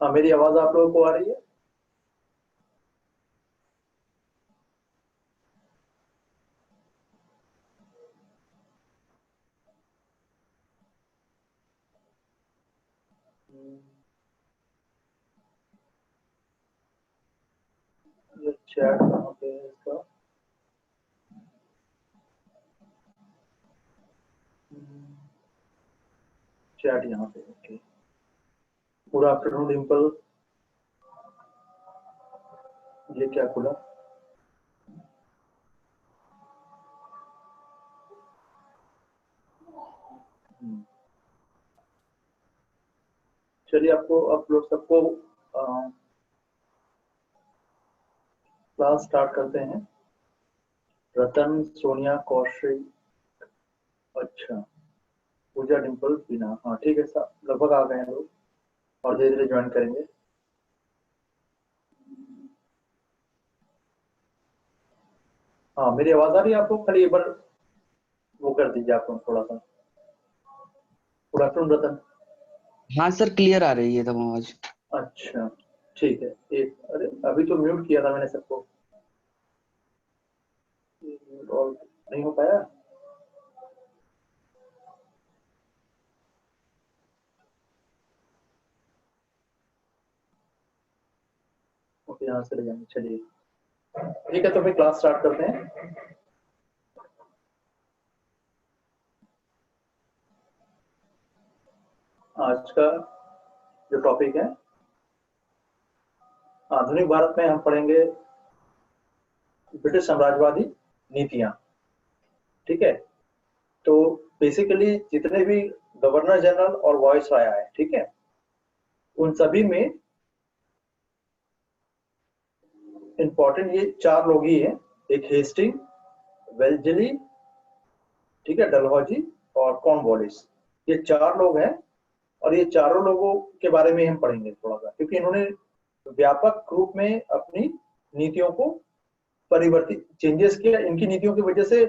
हाँ, मेरी आवाज आप लोगों को आ रही है? ये चैट कहाँ पे है इसका? चैट यहाँ पे, ओके। Good afternoon Dimple. ये क्या खुला? हम्म, चलिए, आपको आप लोग सबको क्लास स्टार्ट करते हैं। रतन, सोनिया, कौशिक, अच्छा, पूजा, डिम्पल, बीना, हाँ ठीक है, सब लगभग आ गए हैं लोग और धीरे धीरे ज्वाइन करेंगे। हाँ, मेरी आवाज आ रही है आपको? खाली एक बार वो कर दीजिए आप लोग थोड़ा सा। गुड आफ्टरनून रतन। हाँ सर, क्लियर आ रही है तब आवाज। अच्छा, ठीक है। एक, अरे अभी तो म्यूट किया था मैंने सबको। और नहीं हो पाया। ओके, यहाँ से ले जाएंगे, चलिए। ठीक है, तो फिर क्लास स्टार्ट करते हैं। आज का जो टॉपिक है, आधुनिक भारत में हम पढ़ेंगे ब्रिटिश साम्राज्यवादी नीतियां। ठीक है, तो बेसिकली जितने भी गवर्नर जनरल और वॉइस राय आए, ठीक है, उन सभी में इंपॉर्टेंट ये चार लोग ही हैं। एक हेस्टिंग, वेल्जली, ठीक है, डलहौजी और कॉर्नवालिस। ये चार लोग हैं और ये चारों लोगों के बारे में हम पढ़ेंगे थोड़ा सा, क्योंकि इन्होंने व्यापक रूप में अपनी नीतियों को परिवर्तित, चेंजेस किया। इनकी नीतियों की वजह से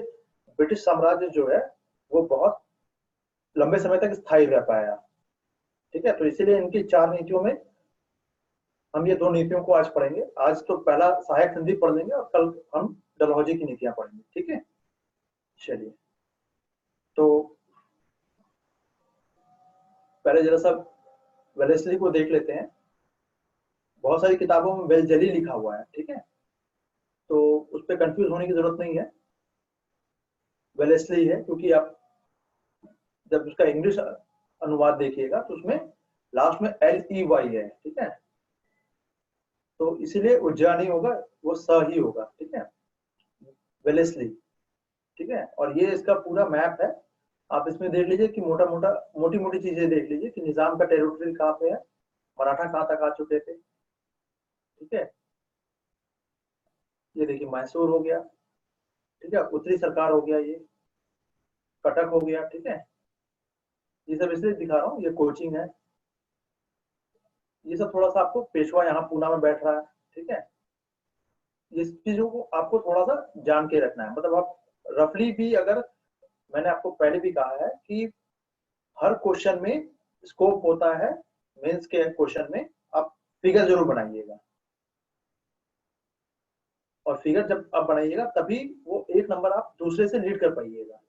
ब्रिटिश साम्राज्य जो है वो बहुत लंबे समय तक स्थायी रह पाया। ठीक है, तो इसीलिए इनकी चार नीतियों में हम ये दो नीतियों को आज पढ़ेंगे। आज तो पहला सहायक संधि पढ़ लेंगे और कल हम डलहौजी की नीतियां पढ़ेंगे। ठीक है, चलिए। तो पहले जरा सा वेलेस्ली को देख लेते हैं। बहुत सारी किताबों में वेलजली लिखा हुआ है, ठीक है, तो उस पर कंफ्यूज होने की जरूरत नहीं है। वेलेस्ली है, क्योंकि आप जब उसका इंग्लिश अनुवाद देखिएगा तो उसमें लास्ट में LEY है, ठीक है, तो इसीलिए वो ज नहीं होगा, वो स ही होगा। ठीक है, वेलेस्ली। ठीक है, और ये इसका पूरा मैप है। आप इसमें देख लीजिए कि मोटा मोटा मोटी मोटी चीजें देख लीजिए कि निजाम का टेरिटरी कहाँ पे है, मराठा कहाँ तक आ चुके थे। ठीक है, ये देखिए मैसूर हो गया, ठीक है, उत्तरी सरकार हो गया, ये कटक हो गया। ठीक है, ये सब इसलिए दिखा रहा हूँ, ये कोचिंग है। ये सब थोड़ा सा आपको, पेशवा यहाँ पूना में बैठ रहा है। ठीक है, ये चीजों को आपको थोड़ा सा जान के रखना है। मतलब आप रफली भी, अगर मैंने आपको पहले भी कहा है कि हर क्वेश्चन में स्कोप होता है, मेंस के क्वेश्चन में आप फिगर जरूर बनाइएगा, और फिगर जब आप बनाइएगा तभी वो एक नंबर आप दूसरे से लीड कर पाइएगा।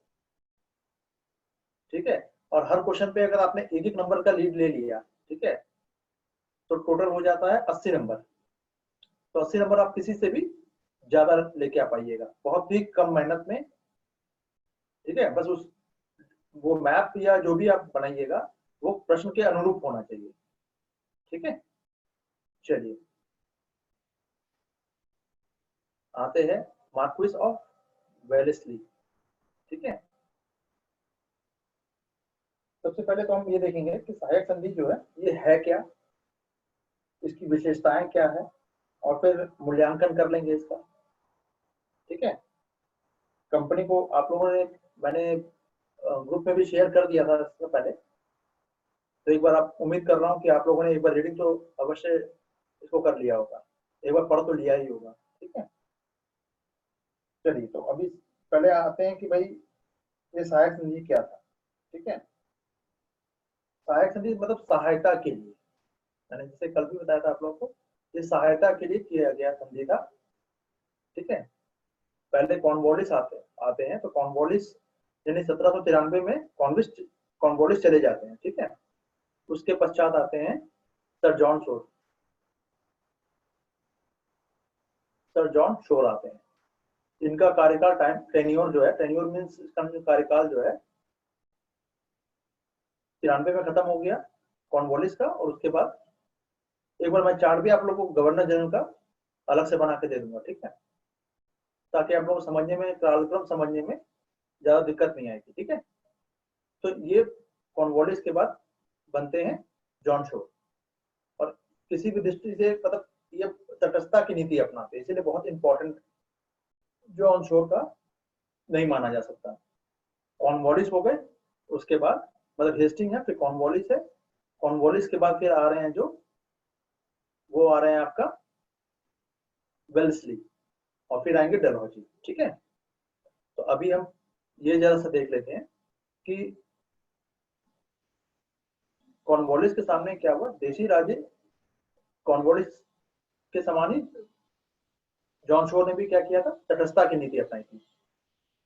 ठीक है, और हर क्वेश्चन पे अगर आपने एक एक नंबर का लीड ले लिया, ठीक है, तो टोटल हो जाता है 80 नंबर। तो 80 नंबर आप किसी से भी ज्यादा लेके आ पाइएगा बहुत ही कम मेहनत में। ठीक है, बस उस वो मैप या जो भी आप बनाइएगा वो प्रश्न के अनुरूप होना चाहिए। ठीक है, चलिए आते हैं मार्क्विस ऑफ वेलेस्ली। ठीक है, सबसे पहले तो हम ये देखेंगे कि सहायक संधि जो है ये है क्या, इसकी विशेषताएं क्या है, और फिर मूल्यांकन कर लेंगे इसका। ठीक है, कंपनी को आप लोगों ने, मैंने ग्रुप में भी शेयर कर दिया था इससे पहले, तो एक बार आप, उम्मीद कर रहा हूँ कि आप लोगों ने एक बार रीडिंग तो अवश्य इसको कर लिया होगा, एक बार पढ़ तो लिया ही होगा। ठीक है, चलिए तो अभी पहले आते हैं कि भाई ये सहायक संधि क्या था। ठीक है, सहायक संधि मतलब सहायता के लिए, मैंने जैसे कल भी बताया था आप लोगों को, ये सहायता के लिए किया गया संधि था। ठीक है, पहले कॉर्नवालिस आते आते हैं, तो कॉर्नवालिस यानी 1793 में कॉर्नवालिस चले जाते हैं। ठीक है, उसके पश्चात आते हैं sir John Shore. Sir John Shore आते हैं, इनका कार्यकाल टाइम टेन्योर जो है, टेन्योर मीन्स इसका कार्यकाल जो है 93 में खत्म हो गया कॉर्नवालिस का। और उसके बाद एक बार मैं चार्ट भी आप लोगों को गवर्नर जनरल का अलग से बना के दे दूंगा। ठीक है, ताकि आप लोगों को समझने में, कालक्रम समझने में ज्यादा दिक्कत नहीं आएगी। ठीक है, तो ये कॉर्नवालिस के बाद बनते हैं जॉन शोर। और किसी भी दृष्टि से मतलब ये तटस्थता की नीति अपनाते हैं, इसीलिए बहुत इंपॉर्टेंट जॉन शोर का नहीं माना जा सकता। कॉर्नवालिस हो गए, उसके बाद मतलब हेस्टिंग है, फिर कॉर्नवालिस है, कॉर्नवालिस के बाद फिर आ रहे हैं जो वो आ रहे हैं आपका वेल्सली, और फिर आएंगे डलहौजी। ठीक है, तो अभी हम ये जरा सा देख लेते हैं कि कॉर्नवालिस के सामने क्या हुआ। देशी राज्य कॉर्नवालिस के समान ही जॉन शोर ने भी क्या किया था, तटस्थता की नीति अपनाई थी।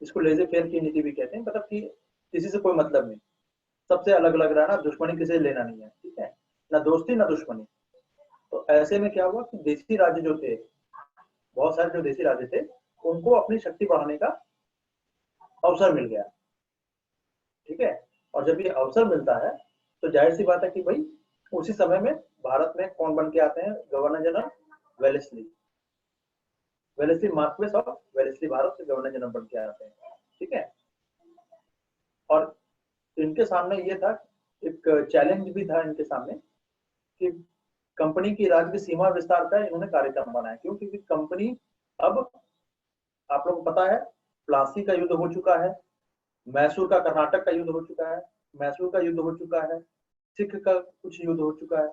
इसको लेजे फेयर की नीति भी कहते हैं, मतलब कि किसी से कोई मतलब नहीं, सबसे अलग अलग रहना, दुश्मनी किसी से लेना नहीं है। ठीक है, ना दोस्ती ना दुश्मनी। तो ऐसे में क्या हुआ कि देशी राज्य जो थे, बहुत सारे जो देशी राज्य थे, उनको अपनी शक्ति बढ़ाने का अवसर मिल गया। ठीक है, और जब ये अवसर मिलता है तो जाहिर सी बात है कि भाई उसी समय में भारत में कौन बन के आते हैं governor general, Wellesley. Wellesley Marquez of Wellesley Bharat से गवर्नर जनरल बन के आते हैं। ठीक है, और इनके सामने ये था, एक चैलेंज भी था इनके सामने कि कंपनी की राज्य की सीमा विस्तार का इन्होंने कार्यक्रम बनाया। क्यों? क्योंकि कंपनी अब, आप लोगों को पता है, प्लासी का युद्ध हो चुका है, मैसूर का, कर्नाटक का युद्ध हो चुका है, मैसूर का युद्ध हो चुका है, सिख का कुछ युद्ध हो चुका है।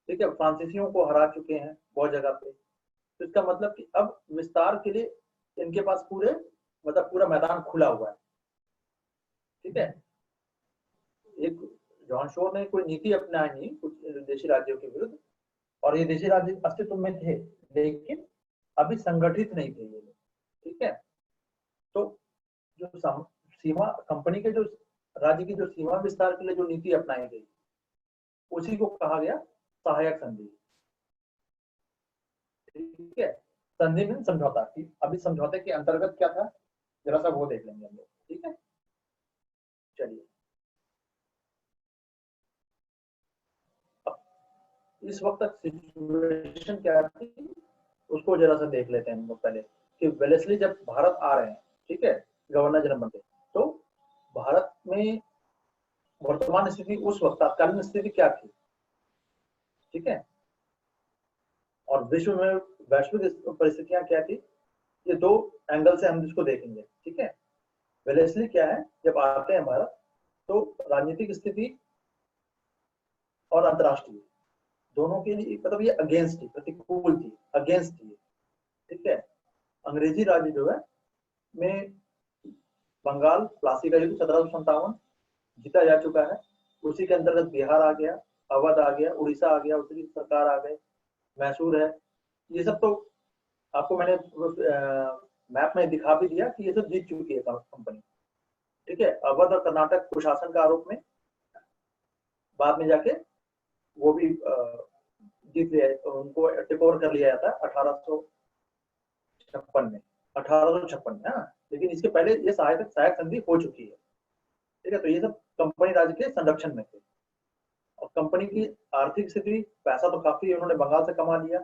ठीक है, फ्रांसीसियों को हरा चुके हैं बहुत जगह पे। तो इसका मतलब कि अब विस्तार के लिए इनके पास पूरे मतलब पूरा मैदान खुला हुआ है। ठीक है, एक जॉन शोर ने कोई नीति अपनाई नहीं कुछ देशी राज्यों के विरुद्ध, और ये देशी राज्य अस्तित्व में थे लेकिन अभी संगठित नहीं थे ये लोग। ठीक है, तो जो सीमा कंपनी के जो राज्य की जो सीमा विस्तार के लिए जो नीति अपनाई गई, उसी को कहा गया सहायक संधि। ठीक है, संधि में समझौता की, अभी समझौते के अंतर्गत क्या था जरा सा वो देख लेंगे हम लोग। ठीक है, चलिए इस वक्त तक सिचुएशन क्या थी उसको जरा सा देख लेते हैं हम लोग पहले, कि वेलेस्ली जब भारत आ रहे हैं, ठीक है, गवर्नर जनरल बनते, तो भारत में वर्तमान स्थिति, उस वक्त तत्कालीन स्थिति क्या थी। ठीक है, और विश्व में वैश्विक परिस्थितियां क्या थी, ये दो एंगल से हम इसको देखेंगे। ठीक है, वेलेस्ली क्या है, जब आते हैं भारत तो राजनीतिक स्थिति और अंतर्राष्ट्रीय दोनों के लिए मतलब ये अगेंस्ट थी, प्रतिकूल थी, अगेंस्ट थी। ठीक है, अंग्रेजी राज्य जो है में बंगाल प्लासी का युद्ध 1757 जीता जा चुका है, उसी के अंतर्गत बिहार आ गया, अवध आ गया, उड़ीसा आ गया, उत्तरी सरकार आ गए, मैसूर है, ये सब तो आपको मैंने मैप में दिखा भी दिया कि ये सब जीत चुकी है कंपनी। ठीक है, अवध और कर्नाटक कुशासन का आरोप में बाद में जाके वो भी जीत लिया, तो उनको टेक ओवर कर लिया जाता है 1856 में, 1856 में। हाँ, लेकिन इसके पहले ये सहायक संधि हो चुकी है। ठीक है, तो ये सब कंपनी राज्य के संरक्षण में थे, और कंपनी की आर्थिक स्थिति, पैसा तो काफी उन्होंने बंगाल से कमा लिया,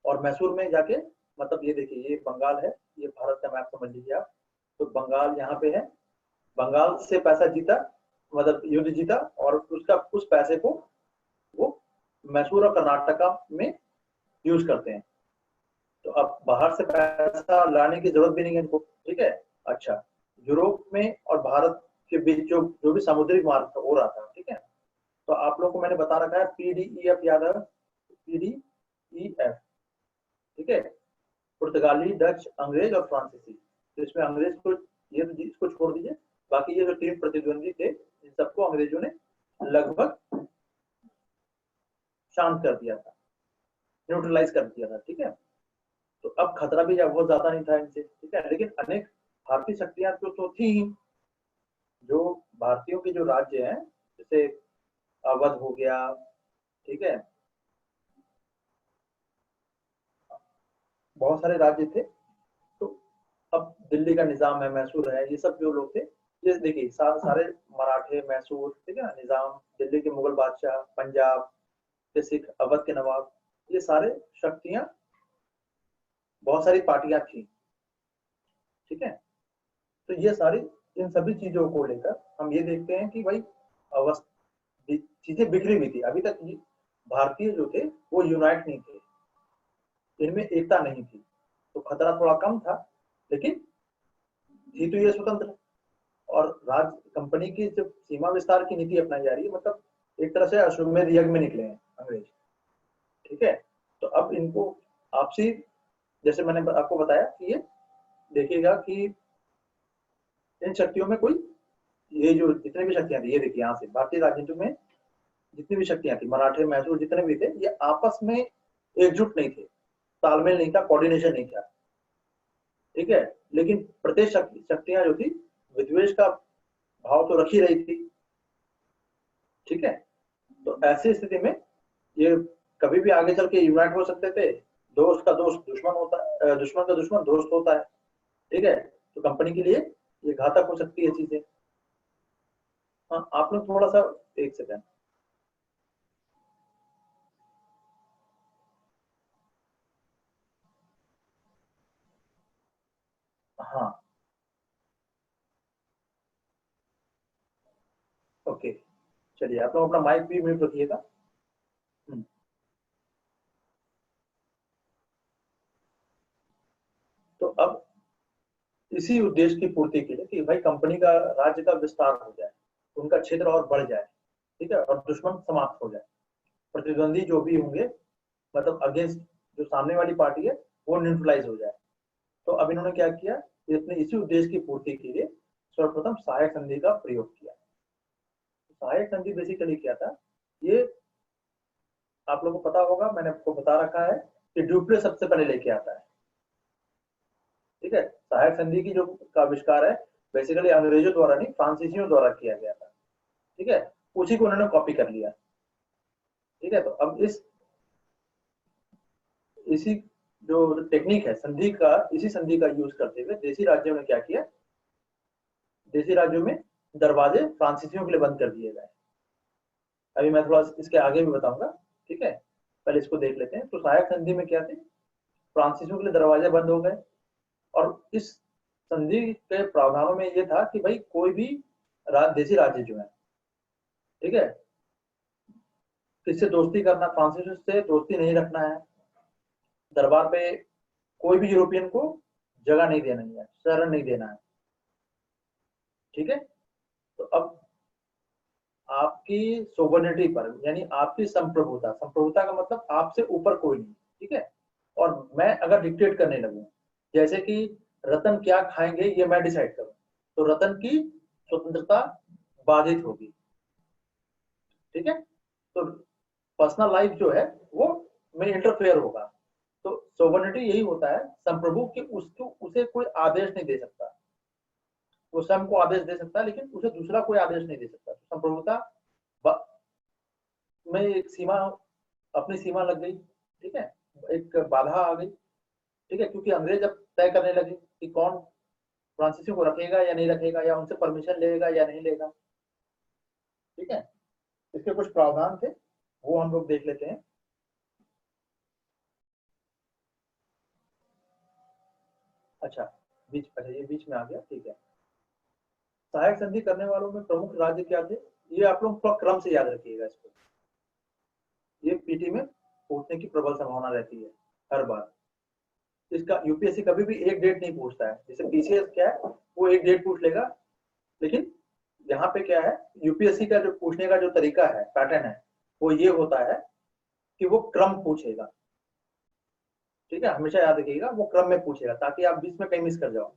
और मैसूर में जाके मतलब ये देखिए, ये बंगाल है, ये भारत का मैप समझ लीजिए आप, तो बंगाल यहाँ पे है, बंगाल से पैसा जीता, मतलब युद्ध जीता, और उसका उस पैसे को वो मैसूर और कर्नाटका में यूज करते हैं। तो अब बाहर से पैसा लाने की जरूरत भी नहीं है इनको। ठीक है, अच्छा, यूरोप में और भारत के बीच जो जो भी समुद्री मार्ग हो रहा था, ठीक है, तो आप लोग को मैंने बता रखा है पीडीईएफ, याद है पीडीईएफ। ठीक है, पुर्तगाली, डच, अंग्रेज और फ्रांसीसी। तो इसमें अंग्रेज को, ये तो इसको छोड़ दीजिए, बाकी ये जो तीन प्रतिद्वंदी थे इन सबको अंग्रेजों ने लगभग शांत कर दिया था, न्यूट्रलाइज कर दिया था। ठीक है, तो अब खतरा भी बहुत ज्यादा नहीं था इनसे। ठीक है, लेकिन अनेक भारतीय शक्तियां तो थी ही। जो भारतीयों के जो राज्य हैं, जैसे अवध हो गया, ठीक है, बहुत सारे राज्य थे। तो अब दिल्ली का निजाम है, मैसूर है, ये सब जो लोग थे, ये देखिए सारे मराठे, मैसूर, ठीक है, निजाम, दिल्ली के मुगल बादशाह, पंजाब के सिख, अवध के नवाब, ये सारे शक्तियां, बहुत सारी पार्टियां थी। ठीक है, तो ये सारी, इन सभी चीजों को लेकर हम ये देखते हैं कि भाई चीजें बिखरी हुई थी। अभी तक भारतीय जो थे वो यूनाइट नहीं थे, इनमें एकता नहीं थी, तो खतरा थोड़ा कम था। लेकिन थी तो ये स्वतंत्र, और राज कंपनी की जो सीमा विस्तार की नीति अपनाई जा रही है, मतलब एक तरह से अश्वमेध यज्ञ में निकले हैं अंग्रेज। ठीक है, तो अब इनको आपसी, जैसे मैंने आपको बताया कि ये देखिएगा कि इन शक्तियों में कोई, ये जो जितने भी शक्तियां थी, ये देखिए यहाँ से भारतीय राजनीति में जितनी भी शक्तियां थी, मराठे, मैसूर, जितने भी थे, ये आपस में एकजुट नहीं थे, तालमेल नहीं था, कोऑर्डिनेशन नहीं था। ठीक है, लेकिन प्रत्येक शक्तियां जो थी, विद्वेष का भाव तो रख ही रही थी। ठीक है, तो ऐसी स्थिति में ये कभी भी आगे चल के यूनाइट हो सकते थे। दोस्त का दोस्त दुश्मन होता है, दुश्मन का दुश्मन दोस्त होता है। ठीक है, तो कंपनी के लिए ये घातक हो सकती है चीजें। हाँ, आप लोग थोड़ा सा, एक सेकंड। हाँ, ओके, चलिए आप लोग अपना माइक भी म्यूट रखिएगा। हम्म, तो अब इसी उद्देश्य की पूर्ति के लिए कि भाई कंपनी का, राज्य का विस्तार हो जाए, उनका क्षेत्र और बढ़ जाए, ठीक है, और दुश्मन समाप्त हो जाए, प्रतिद्वंदी जो भी होंगे, मतलब अगेंस्ट जो सामने वाली पार्टी है, वो न्यूट्रलाइज हो जाए। तो अब इन्होंने क्या किया, इसने इसी उद्देश्य की पूर्ति के लिए सर्वप्रथम सहायक संधि का प्रयोग किया। सहायक संधि बेसिकली क्या था, ये आप लोगों को पता होगा, मैंने आपको बता रखा है कि ड्यूप्ले सबसे पहले लेके आता है। ठीक है, सहायक संधि की जो का आविष्कार है, बेसिकली अंग्रेजों द्वारा नहीं, फ्रांसीसियों द्वारा किया गया था। ठीक है, उसी को उन्होंने कॉपी कर लिया। ठीक है, तो अब इसी जो टेक्निक है संधि का, इसी संधि का यूज करते हुए देशी राज्यों ने क्या किया, देशी राज्यों में दरवाजे फ्रांसीसियों के लिए बंद कर दिए गए। अभी मैं थोड़ा इसके आगे भी बताऊंगा। ठीक है, पहले इसको देख लेते हैं। तो सहायक संधि में क्या थे, फ्रांसीसियों के लिए दरवाजे बंद हो गए, और इस संधि के प्रावधानों में ये था कि भाई कोई भी देशी राज्य जो है, ठीक है, किससे दोस्ती करना, फ्रांसीसियों से दोस्ती नहीं रखना है, दरबार पे कोई भी यूरोपियन को जगह नहीं देना है, शरण नहीं देना है। ठीक है, तो अब आपकी सोवर्निटी पर, यानी आपकी संप्रभुता, संप्रभुता का मतलब आपसे ऊपर कोई नहीं। ठीक है, और मैं अगर डिक्टेट करने लगूं, जैसे कि रतन क्या खाएंगे ये मैं डिसाइड करूं, तो रतन की स्वतंत्रता बाधित होगी। ठीक है, तो पर्सनल लाइफ जो है वो में इंटरफेयर होगा। तो सोवर्निटी यही होता है संप्रभु कि उसको, उसे कोई आदेश नहीं दे सकता, वो स्वयं को आदेश दे सकता है, लेकिन उसे दूसरा कोई आदेश नहीं दे सकता। तो संप्रभुता में एक सीमा, अपनी सीमा लग गई। ठीक है, एक बाधा आ गई। ठीक है, क्योंकि अंग्रेज अब तय करने लगे कि कौन फ्रांसीसियों को रखेगा या नहीं रखेगा, या उनसे परमिशन लेगा या नहीं लेगा। ठीक है, इसके कुछ प्रावधान थे, वो हम लोग देख लेते हैं। अच्छा, अच्छा ये बीच में आ गया। ठीक है, सहायक संधि करने वालों में प्रमुख राज्य क्या थे, ये आप लोग थोड़ा क्रम से याद रखिएगा इसको। ये पीटी में पूछने की प्रबल संभावना रहती है हर बार। इसका यूपीएससी कभी भी एक डेट नहीं पूछता है, जैसे पीसीएस क्या है, वो एक डेट पूछ लेगा। लेकिन यहाँ पे क्या है, यूपीएससी का जो पूछने का जो तरीका है, पैटर्न है, वो ये होता है कि वो क्रम पूछेगा। ठीक है, हमेशा याद रखिएगा, वो क्रम में पूछेगा, ताकि आप बीच में कहीं मिस कर जाओ।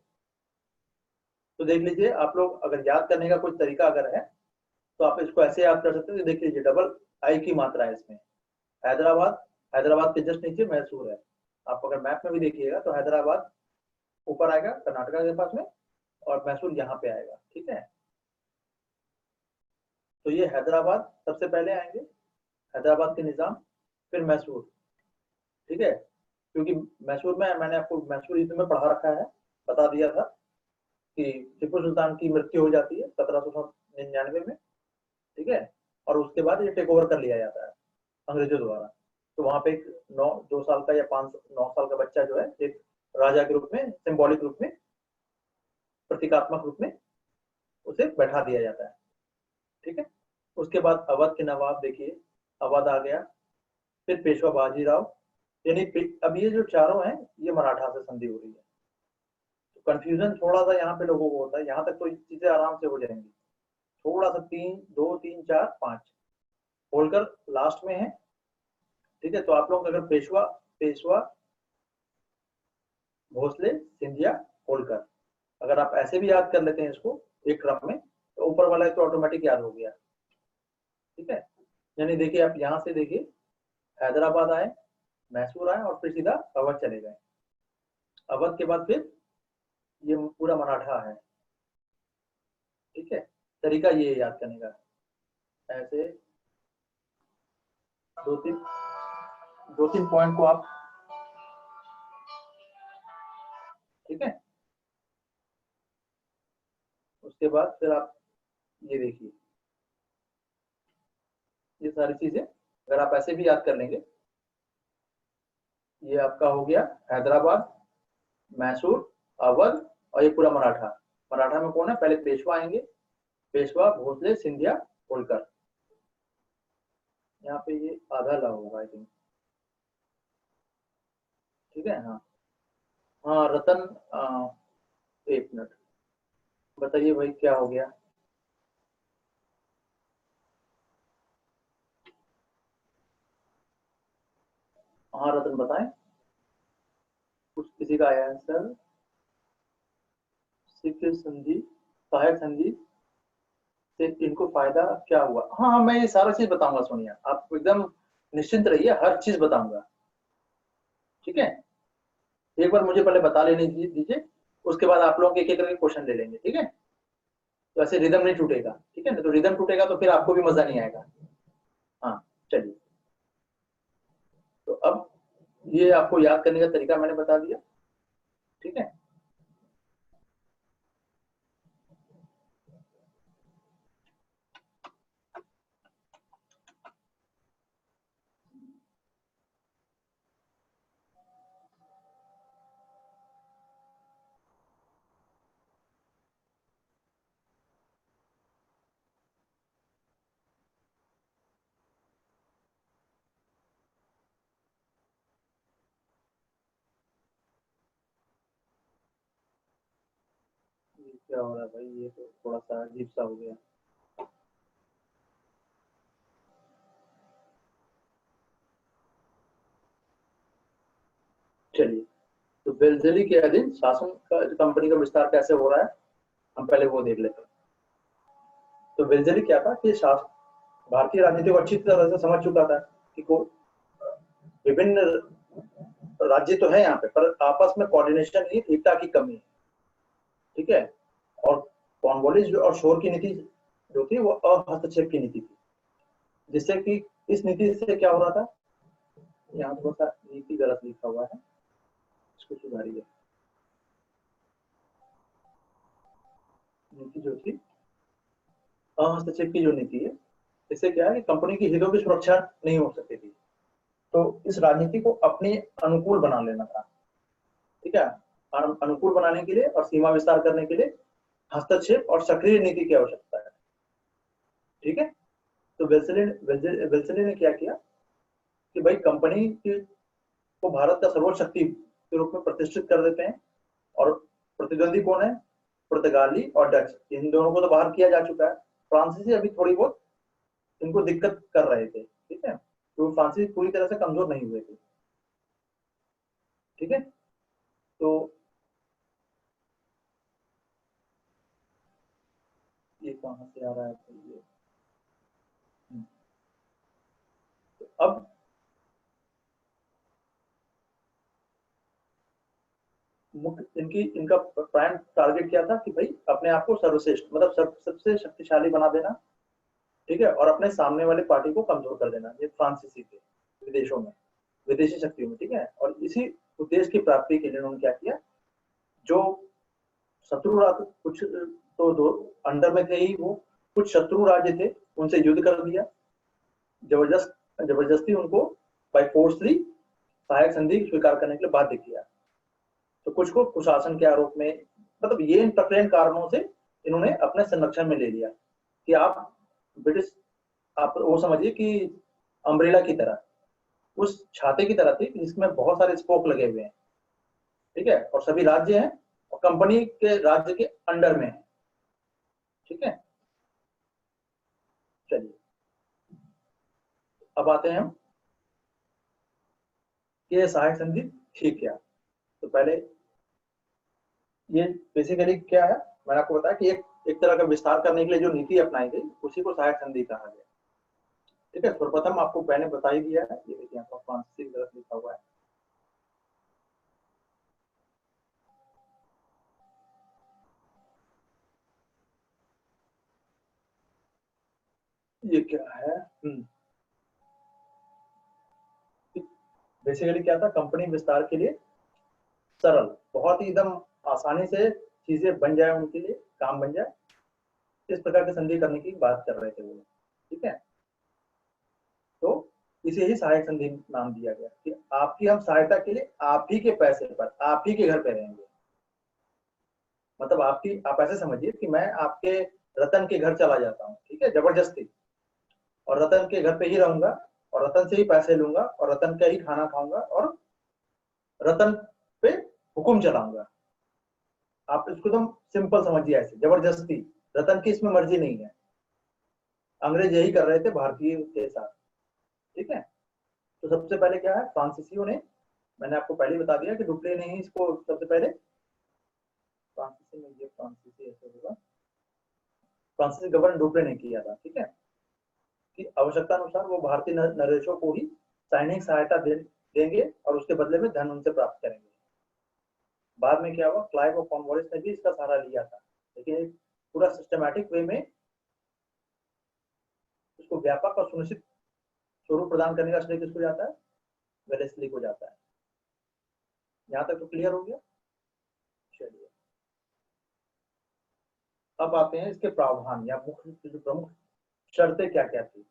तो देख लीजिए आप लोग, अगर याद करने का कोई तरीका अगर है, तो आप इसको ऐसे याद कर सकते हो। देख लीजिए, डबल आई की मात्रा है इसमें। हैदराबाद, हैदराबाद के जस्ट नीचे मैसूर है। आप अगर मैप में भी देखिएगा तो हैदराबाद ऊपर आएगा कर्नाटका के पास में, और मैसूर यहाँ पे आएगा। ठीक है, तो ये हैदराबाद सबसे पहले आएंगे, हैदराबाद के निजाम, फिर मैसूर। ठीक है, क्योंकि मैसूर में मैंने आपको मैसूर युद्ध में पढ़ा रखा है, बता दिया था कि टीपू सुल्तान की मृत्यु हो जाती है 1799 में। ठीक है, और उसके बाद ये टेक ओवर कर लिया जाता है अंग्रेजों द्वारा। तो वहां पे एक 2 साल का या 9 साल का बच्चा जो है एक राजा के रूप में, सिंबॉलिक रूप में, प्रतीकात्मक रूप में उसे बैठा दिया जाता है। ठीक है, उसके बाद अवध के नवाब देखिए, अवध आ गया, फिर पेशवा बाजीराव, यानी अब ये जो चारों हैं ये मराठा से संधि हो रही है। तो कंफ्यूजन थोड़ा सा यहाँ पे लोगों को होता है, यहाँ तक तो चीजें आराम से हो जाएंगी। थोड़ा सा 3 2 3 4 5 होलकर लास्ट में है। ठीक है, तो आप लोग अगर पेशवा पेशवा भोसले सिंधिया होलकर, अगर आप ऐसे भी याद कर लेते हैं इसको एक क्रम में, तो ऊपर वाला तो ऑटोमेटिक याद हो गया। ठीक है, यानी देखिए आप यहाँ से देखिए, हैदराबाद आए, मैसूर आए, और फिर सीधा अवध चले गए। अवध के बाद फिर ये पूरा मराठा है। ठीक है, तरीका ये याद करने का, ऐसे दो तीन दो तीन पॉइंट को आप, ठीक है, उसके बाद फिर आप ये देखिए, ये सारी चीजें अगर आप ऐसे भी याद कर लेंगे, ये आपका हो गया हैदराबाद, मैसूर, अवध, और ये पूरा मराठा। मराठा में कौन है, पहले पेशवा आएंगे, पेशवा भोसले सिंधिया होलकर। यहाँ पे ये आधा ला होगा आई थिंक। ठीक है, हाँ हाँ रतन, एक मिनट बताइए भाई क्या हो गया। हाँ रतन बताएं, कुछ किसी का आया आंसर। सिख संधि, सहायक संधि से इनको फायदा क्या हुआ। हाँ हाँ मैं ये सारा चीज बताऊंगा, सोनिया आप एकदम निश्चिंत रहिए, हर चीज बताऊंगा। ठीक है, एक बार मुझे पहले बता लेने दीजिए, उसके बाद आप लोग एक एक करके क्वेश्चन ले लेंगे। ठीक है, तो ऐसे रिदम नहीं टूटेगा। ठीक है ना, तो रिदम टूटेगा तो फिर आपको भी मजा नहीं आएगा। हाँ चलिए, तो अब ये आपको याद करने का तरीका मैंने बता दिया। ठीक है, ये क्या हो रहा है भाई, ये तो थोड़ा सा अजीब सा हो गया। चलिए, तो बेलजली के अधीन शासन का कंपनी का विस्तार कैसे हो रहा है, हम पहले वो देख लेते हैं। तो बेलजली क्या था कि भारतीय राजनीति को अच्छी तरह से समझ चुका था कि को विभिन्न राज्य तो है यहाँ पे, पर आपस में कोऑर्डिनेशन की, एकता की कमी है। ठीक है, और कॉर्नवालिस और शोर की नीति जो थी वो हस्तक्षेप की नीति थी, जिससे कि इस नीति से क्या हो रहा था, यहाँ थोड़ा सा नीति गलत लिखा हुआ है, इसको सुधारिए। नीति जो थी, हस्तक्षेप की जो नीति है, इससे क्या है कि कंपनी की हितों की सुरक्षा नहीं हो सकती थी। तो इस राजनीति को अपने अनुकूल बना लेना था। ठीक है, अनुकूल बनाने के लिए और सीमा विस्तार करने के लिए हस्तक्षेप और सक्रिय नीति की आवश्यकता है। ठीक है, तो वेल्सले ने क्या किया कि भाई कंपनी को भारत का सर्वोच्च शक्ति के रूप में प्रतिष्ठित कर देते हैं, और प्रतिद्वंदी कौन है, पुर्तगाली और डच, इन दोनों को तो बाहर किया जा चुका है। फ्रांसीसी अभी थोड़ी बहुत इनको दिक्कत कर रहे थे। ठीक है, तो फ्रांसीसी पूरी तरह से कमजोर नहीं हुए थे। ठीक है, तो ये कहां से आ रहा है, तो ये तो अब मुख्य इनका प्राइम टारगेट क्या था कि भाई अपने आप को सर्वश्रेष्ठ मतलब सबसे शक्तिशाली बना देना, ठीक है, और अपने सामने वाले पार्टी को कमजोर कर देना। ये फ्रांसीसी थे विदेशों में, विदेशी शक्तियों में, ठीक है। और इसी उद्देश्य की प्राप्ति के लिए उन्होंने क्या किया, जो शत्रु राज्य कुछ तो दो अंडर में थे ही, वो कुछ शत्रु राज्य थे उनसे युद्ध कर दिया, जबरदस्ती उनको बाय फोर्सली सहायक संधि स्वीकार करने के लिए बाध्य किया। तो कुछ को कुशासन के आरोप में, मतलब ये इन प्रकरण कारणों से इन्होंने अपने संरक्षण में ले लिया कि आप ब्रिटिश, आप वो समझिए कि अम्ब्रेला की तरह, उस छाते की तरह थी जिसमें बहुत सारे स्पोक लगे हुए हैं, ठीक है, और सभी राज्य हैं और कंपनी के राज्य के अंडर में है, ठीक है। चलिए अब आते हैं हम कि ये सहायक संधि थी क्या। तो पहले ये बेसिकली क्या है, मैंने आपको बताया कि एक तरह का विस्तार करने के लिए जो नीति अपनाई गई उसी को सहायक संधि कहा गया, ठीक है। सर्वप्रथम आपको मैंने बता ही दिया है, ये देखिए यहाँ पर फ्रांसीसी की तरफ लिखा हुआ है। ये क्या है, बेसिकली क्या था, कंपनी विस्तार के लिए सरल, बहुत ही एकदम आसानी से चीजें बन जाए, उनके लिए काम बन जाए, इस प्रकार की संधि करने की बात कर रहे थे वो, ठीक है। तो इसे ही सहायक संधि नाम दिया गया कि आपकी हम सहायता के लिए आप ही के पैसे पर आप ही के घर पे रहेंगे। मतलब आपकी, आप ऐसे समझिए कि मैं आपके रतन के घर चला जाता हूँ, ठीक है, जबरदस्ती, और रतन के घर पे ही रहूंगा और रतन से ही पैसे लूंगा और रतन का ही खाना खाऊंगा और रतन पे हुक्म चलाऊंगा। आप इसको एकदम सिंपल समझिए, ऐसे जबरदस्ती, रतन की इसमें मर्जी नहीं है। अंग्रेज यही कर रहे थे भारतीय के साथ, ठीक है। तो सबसे पहले क्या है, फ्रांसीसियों ने, मैंने आपको पहले ही बता दिया कि डुप्ले ने ही इसको सबसे पहले, फ्रांसीसी में ये फ्रांसीसी ऐसे होगा, फ्रांसीसी गवर्नर डुप्ले ने किया था, ठीक है, कि आवश्यकता अनुसार वो भारतीय नरेशों को ही सैनिक सहायता देंगे और उसके बदले में धन उनसे प्राप्त करेंगे। बाद में क्या हुआ, क्लाइव और कॉर्नवालिस ने भी इसका सहारा लिया था, लेकिन एक पूरा सिस्टमैटिक वे में इसको व्यापक और सुनिश्चित स्वरूप प्रदान करने का श्रेय किसको जाता है, वेलेस्ली को जाता है। यहाँ तक तो क्लियर हो गया। चलिए अब आते हैं इसके प्रावधान या मुख्य जो प्रमुख शर्तें क्या क्या थी,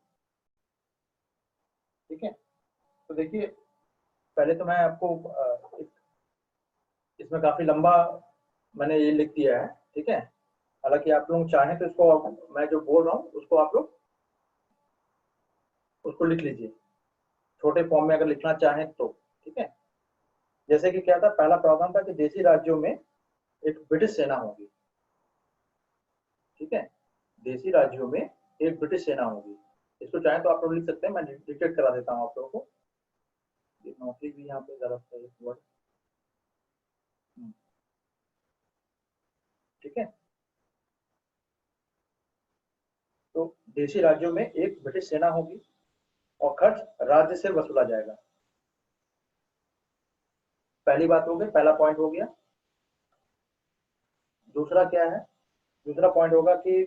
ठीक है। तो देखिए पहले तो मैं आपको इसमें काफी लंबा मैंने ये लिख दिया है, ठीक है। हालांकि आप लोग चाहें तो इसको, मैं जो बोल रहा हूँ उसको आप लोग उसको लिख लीजिए, छोटे फॉर्म में अगर लिखना चाहें तो, ठीक है। जैसे कि क्या था, पहला प्रावधान था कि देशी राज्यों में एक ब्रिटिश सेना होगी, ठीक है, देशी राज्यों में एक ब्रिटिश सेना होगी। इसको चाहें तो आप लोग लिख सकते हैं, मैं डिक्टेट करा देता हूँ आप लोगों को। नौकरी भी यहाँ पे गलत है एक वर्ड, ठीक है। तो देशी राज्यों में एक ब्रिटिश सेना होगी और खर्च राज्य से वसूला जाएगा। पहली बात हो गई, पहला पॉइंट हो गया। दूसरा क्या है, दूसरा पॉइंट होगा कि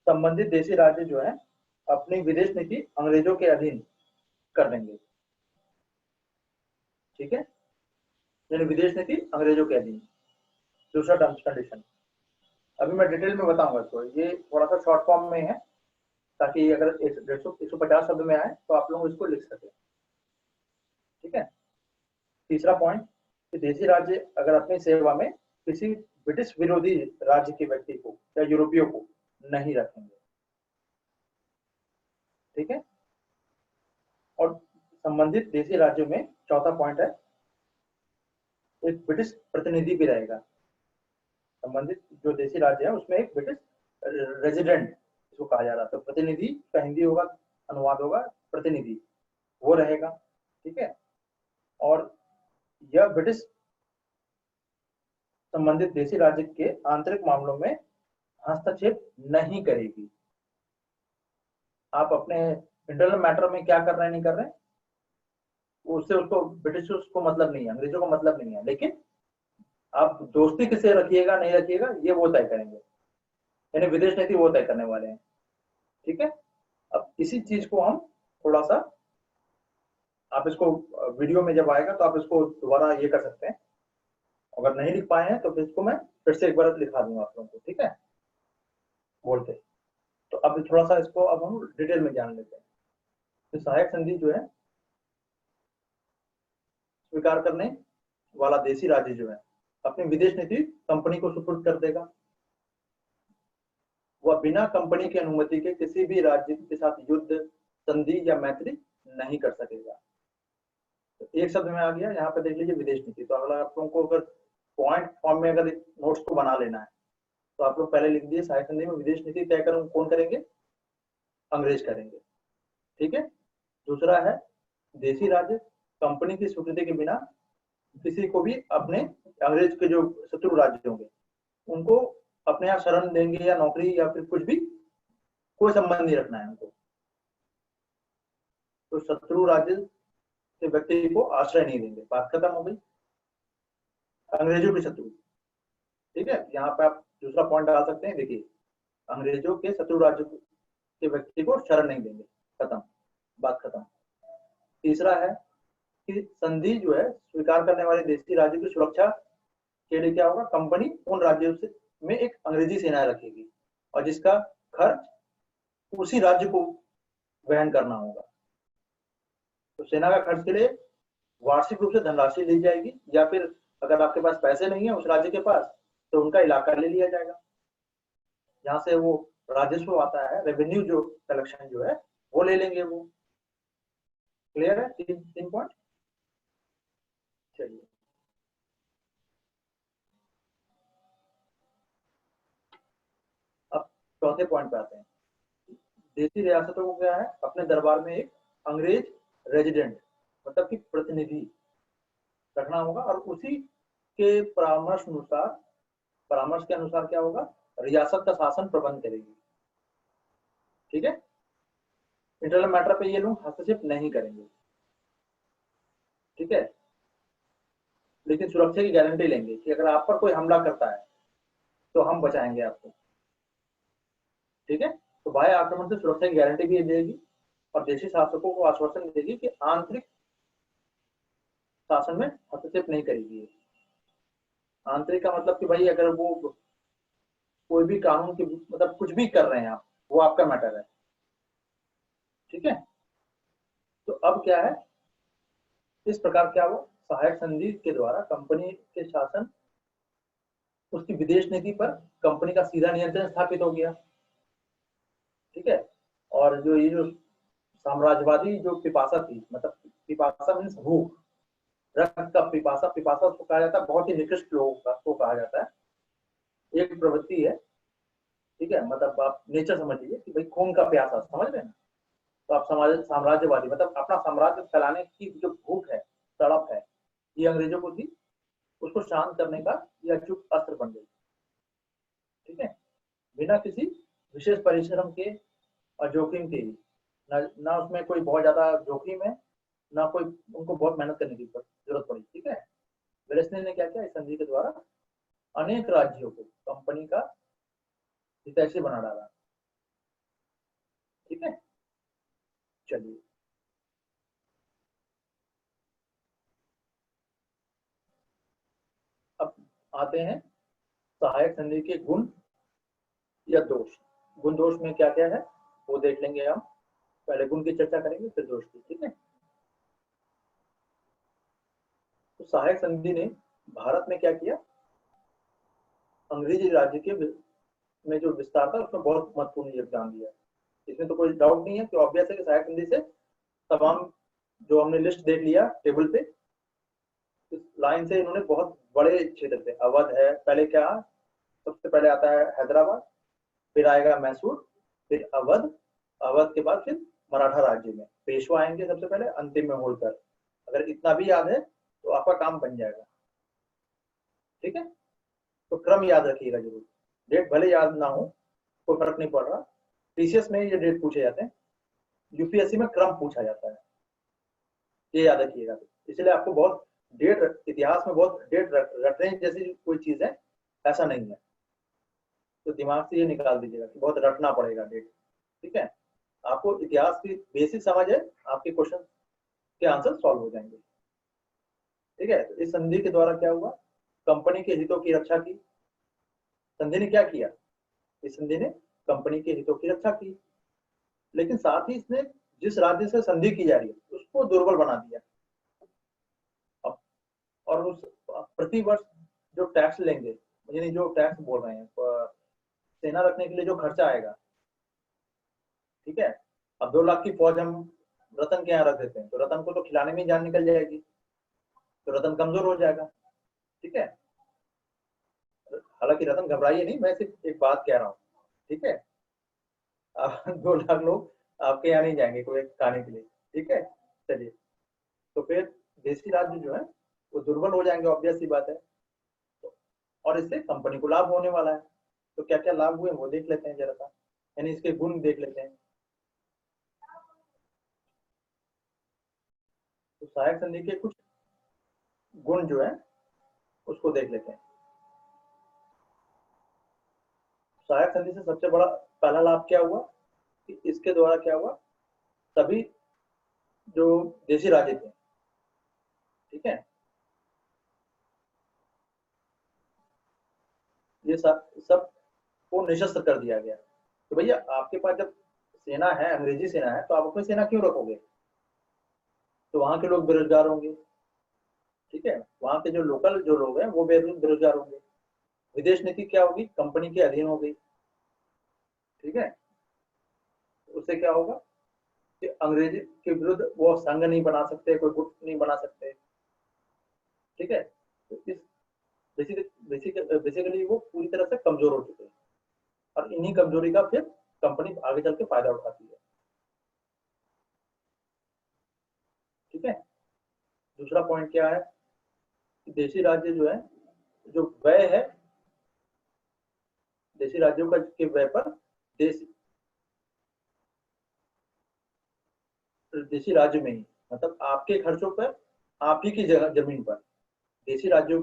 संबंधित देशी राज्य जो है अपनी विदेश नीति अंग्रेजों के अधीन कर देंगे, ठीक है, यानी विदेश नीति अंग्रेजों के अधीन। दूसरा टर्म्स कंडीशन, अभी मैं डिटेल में बताऊंगा इसको, ये थोड़ा सा शॉर्ट फॉर्म में है ताकि अगर 150 शब्द में आए तो आप लोग इसको लिख सके, ठीक है। तीसरा पॉइंट कि देशी राज्य अगर अपनी सेवा में किसी ब्रिटिश विरोधी राज्य के व्यक्ति को या यूरोपियों को नहीं रखेंगे, ठीक है। और संबंधित देशी राज्यों में चौथा पॉइंट है, एक ब्रिटिश प्रतिनिधि भी रहेगा। संबंधित जो देशी राज्य है उसमें एक ब्रिटिश रेजिडेंट इसको कहा जा रहा है, तो प्रतिनिधि का हिंदी होगा, अनुवाद होगा प्रतिनिधि, वो रहेगा, ठीक है। और यह ब्रिटिश संबंधित देशी राज्य के आंतरिक मामलों में हस्तक्षेप नहीं करेगी। आप अपने इंटरनल मैटर में क्या कर रहे हैं नहीं कर रहे हैं, उससे उसको ब्रिटिश को मतलब नहीं है, अंग्रेजों को मतलब नहीं है, लेकिन आप दोस्ती किससे रखिएगा नहीं रखिएगा ये वो तय करेंगे, यानी विदेश नीति वो तय करने वाले हैं। ठीक है, अब इसी चीज को हम थोड़ा सा, आप इसको वीडियो में जब आएगा तो आप इसको दोबारा ये कर सकते हैं, अगर नहीं लिख पाए हैं तो फिर इसको मैं फिर से एक बार लिखा दूंगा आप लोगों को, ठीक है, बोल के। तो अब थोड़ा सा इसको अब हम डिटेल में जान लेते हैं। तो सहायक संधि जो है, स्वीकार करने वाला देशी राज्य जो है अपनी विदेश नीति कंपनी को सुपुर्द कर देगा। वह बिना कंपनी की अनुमति के किसी भी राज्य के साथ युद्ध, संधि या मैत्री नहीं कर सकेगा। तो एक शब्द में आ गया, यहाँ पे देख लीजिए विदेश नीति। तो अगर आप लोगों को अगर पॉइंट फॉर्म में अगर नोट्स को बना लेना है तो आप लोग पहले लिख दिए सहायक संधि में विदेश नीति तय कर कौन करेंगे, अंग्रेज करेंगे। ठीक है, दूसरा है देशी राज्य कंपनी की स्वीकृति के बिना किसी को भी अपने, अंग्रेज के जो शत्रु राज्य होंगे उनको अपने यहाँ शरण देंगे या नौकरी या फिर कुछ भी, कोई संबंध नहीं रखना है उनको। तो शत्रु राज्य के व्यक्ति को आश्रय नहीं देंगे, बात खत्म हो गई, अंग्रेजों के शत्रु। ठीक है, यहाँ पे आप दूसरा पॉइंट डाल सकते हैं, देखिए अंग्रेजों के शत्रु राज्य के व्यक्ति को शरण नहीं देंगे, खत्म, बात खत्म। तीसरा है कि संधि जो है स्वीकार करने वाले देशी राज्य की सुरक्षा के लिए क्या होगा, कंपनी उन राज्यों से में एक अंग्रेजी सेना रखेगी और जिसका खर्च उसी राज्य को वहन करना होगा। तो सेना का खर्च के लिए वार्षिक रूप से धनराशि ली जाएगी, या फिर अगर आपके पास पैसे नहीं है उस राज्य के पास तो उनका इलाका ले लिया जाएगा, जहां से वो राजस्व आता है, रेवेन्यू जो कलेक्शन जो है वो ले लेंगे वो। क्लियर है, तीन पॉइंट। चलिए अब चौथे पॉइंट पे आते हैं। देशी रियासतों को क्या है, अपने दरबार में एक अंग्रेज रेजिडेंट मतलब कि प्रतिनिधि रखना होगा और उसी के परामर्श अनुसार, परामर्श के अनुसार क्या होगा, रियासत का शासन प्रबंध करेगी। ठीक है, इंटरनल मैटर पे ये लोग हस्तक्षेप नहीं करेंगे। ठीक है, लेकिन सुरक्षा की गारंटी लेंगे कि अगर आप पर कोई हमला करता है तो हम बचाएंगे आपको। ठीक है, तो बाह्य आक्रमण से सुरक्षा की गारंटी भी देगी और देशी शासकों को आश्वासन देगी कि आंतरिक शासन में हस्तक्षेप नहीं करेगी। आंतरिक का मतलब कि भाई अगर वो कोई भी कानून के मतलब कुछ भी कर रहे हैं आप, वो आपका मैटर है। ठीक है, तो अब क्या है, इस प्रकार क्या वो सहायक संधि के द्वारा कंपनी के शासन, उसकी विदेश नीति पर कंपनी का सीधा नियंत्रण स्थापित हो गया। ठीक है, और जो ये जो साम्राज्यवादी जो पिपासा थी, मतलब पिपासा मीन्स भूख, रक्त का पिपासा, पिपासा उसको कहा जाता है बहुत ही निकृष्ट लोगों का को कहा जाता है, एक प्रवृत्ति है। ठीक है, मतलब आप नेचर समझ लीजिए कि भाई खून का प्यासा, समझ रहे हैं ना। तो आप समाज साम्राज्यवादी मतलब अपना साम्राज्य फैलाने की जो भूख है, तड़प है, ये अंग्रेजों को थी, उसको शांत करने का यह अचूक अस्त्र बन गई। ठीक है, बिना किसी विशेष परिश्रम के और जोखिम के ही, ना उसमें कोई बहुत ज्यादा जोखिम है, ना कोई उनको बहुत मेहनत करने की जरूरत पड़ी। ठीक है, वेलेस्ली ने क्या किया, इस संधि के द्वारा अनेक राज्यों को कंपनी का हितैषी बना डाला। ठीक है, चलिए अब आते हैं सहायक संधि के गुण या दोष। गुण दोष में क्या क्या है वो देख लेंगे हम, पहले गुण की चर्चा करेंगे फिर दोष की। ठीक है, तो सहायक संधि ने भारत में क्या किया, अंग्रेजी राज्य के में जो विस्तार था उसमें बहुत महत्वपूर्ण योगदान दिया। इसमें तो कोई डाउट नहीं है कि ऑब्वियस है कि सहायक संधि से तमाम जो हमने लिस्ट देख लिया टेबल पे, इस लाइन से इन्होंने बहुत बड़े क्षेत्र थे, अवध है, पहले क्या सबसे पहले आता है हैदराबाद, फिर आएगा मैसूर, फिर अवध, अवध के बाद फिर मराठा राज्य में पेशवा आएंगे सबसे पहले, अंतिम में होलकर। अगर इतना भी याद है तो आपका काम बन जाएगा। ठीक है, तो क्रम याद रखिएगा जरूर, डेट भले याद ना हो कोई फर्क नहीं पड़ रहा, टीसीएस में ये डेट पूछे जाते हैं, यूपीएससी में क्रम पूछा जाता है, ये याद रखिएगा। इसलिए आपको बहुत डेट इतिहास में बहुत डेट रटने जैसी कोई चीज है ऐसा नहीं है। तो दिमाग से ये निकाल दीजिएगा कि बहुत रटना पड़ेगा डेट। ठीक है, आपको इतिहास की बेसिक समझ है, आपके क्वेश्चन के आंसर सॉल्व हो जाएंगे। ठीक है, तो इस संधि के द्वारा क्या हुआ, कंपनी के हितों की रक्षा की। संधि ने क्या किया, इस संधि ने कंपनी के हितों की रक्षा की, लेकिन साथ ही इसने जिस राज्य से संधि की जा रही है उसको दुर्बल बना दिया। अब और उस प्रति वर्ष जो टैक्स लेंगे, यानी जो टैक्स बोल रहे हैं, सेना रखने के लिए जो खर्चा आएगा, ठीक है, अब 2 लाख की फौज हम रतन के यहाँ रख देते हैं तो रतन को तो खिलाने में ही जान निकल जाएगी, तो रतन कमजोर हो जाएगा। ठीक है, हालांकि रतन घबराइए नहीं, मैं सिर्फ एक बात कह रहा हूँ। ठीक है, 2 लाख लोग आपके यहाँ नहीं जाएंगे कोई खाने के लिए। ठीक है, चलिए, तो फिर देशी राज्य जो है वो दुर्बल हो जाएंगे, ऑब्वियस सी बात है। तो, और इससे कंपनी को लाभ होने वाला है। तो क्या क्या लाभ हुए वो देख लेते हैं जरा सा, यानी इसके गुण देख लेते हैं। तो सहायक संधि के कुछ गुण जो है उसको देख लेते हैं। सहायक संधि से सबसे बड़ा पहला लाभ क्या हुआ कि इसके द्वारा क्या हुआ, सभी जो देशी राज्य थे, ठीक है, ये सब को निशस्त्र कर दिया गया। तो भैया आपके पास जब सेना है, अंग्रेजी सेना है, तो आप अपनी सेना क्यों रखोगे, तो वहां के लोग बेरोजगार होंगे। ठीक है, वहां के जो लोकल जो लोग हैं वो बेरोजगार होंगे। विदेश नीति क्या होगी, कंपनी के अधीन हो गई। ठीक है, उससे क्या होगा कि अंग्रेजी के विरुद्ध वो संघ नहीं बना सकते, कोई गुट नहीं बना सकते। ठीक है, तो इस बेसिकली वो पूरी तरह से कमजोर हो चुके हैं, और इन्हीं कमजोरी का फिर कंपनी आगे चल के फायदा उठाती है। ठीक है, दूसरा पॉइंट क्या है कि देशी राज्य जो है, जो व्यय है, देशी राज्यों का के व्यय पर देश देशी राज्य में ही, मतलब आपके खर्चों पर, आप ही की जगह जमीन पर, देशी राज्यों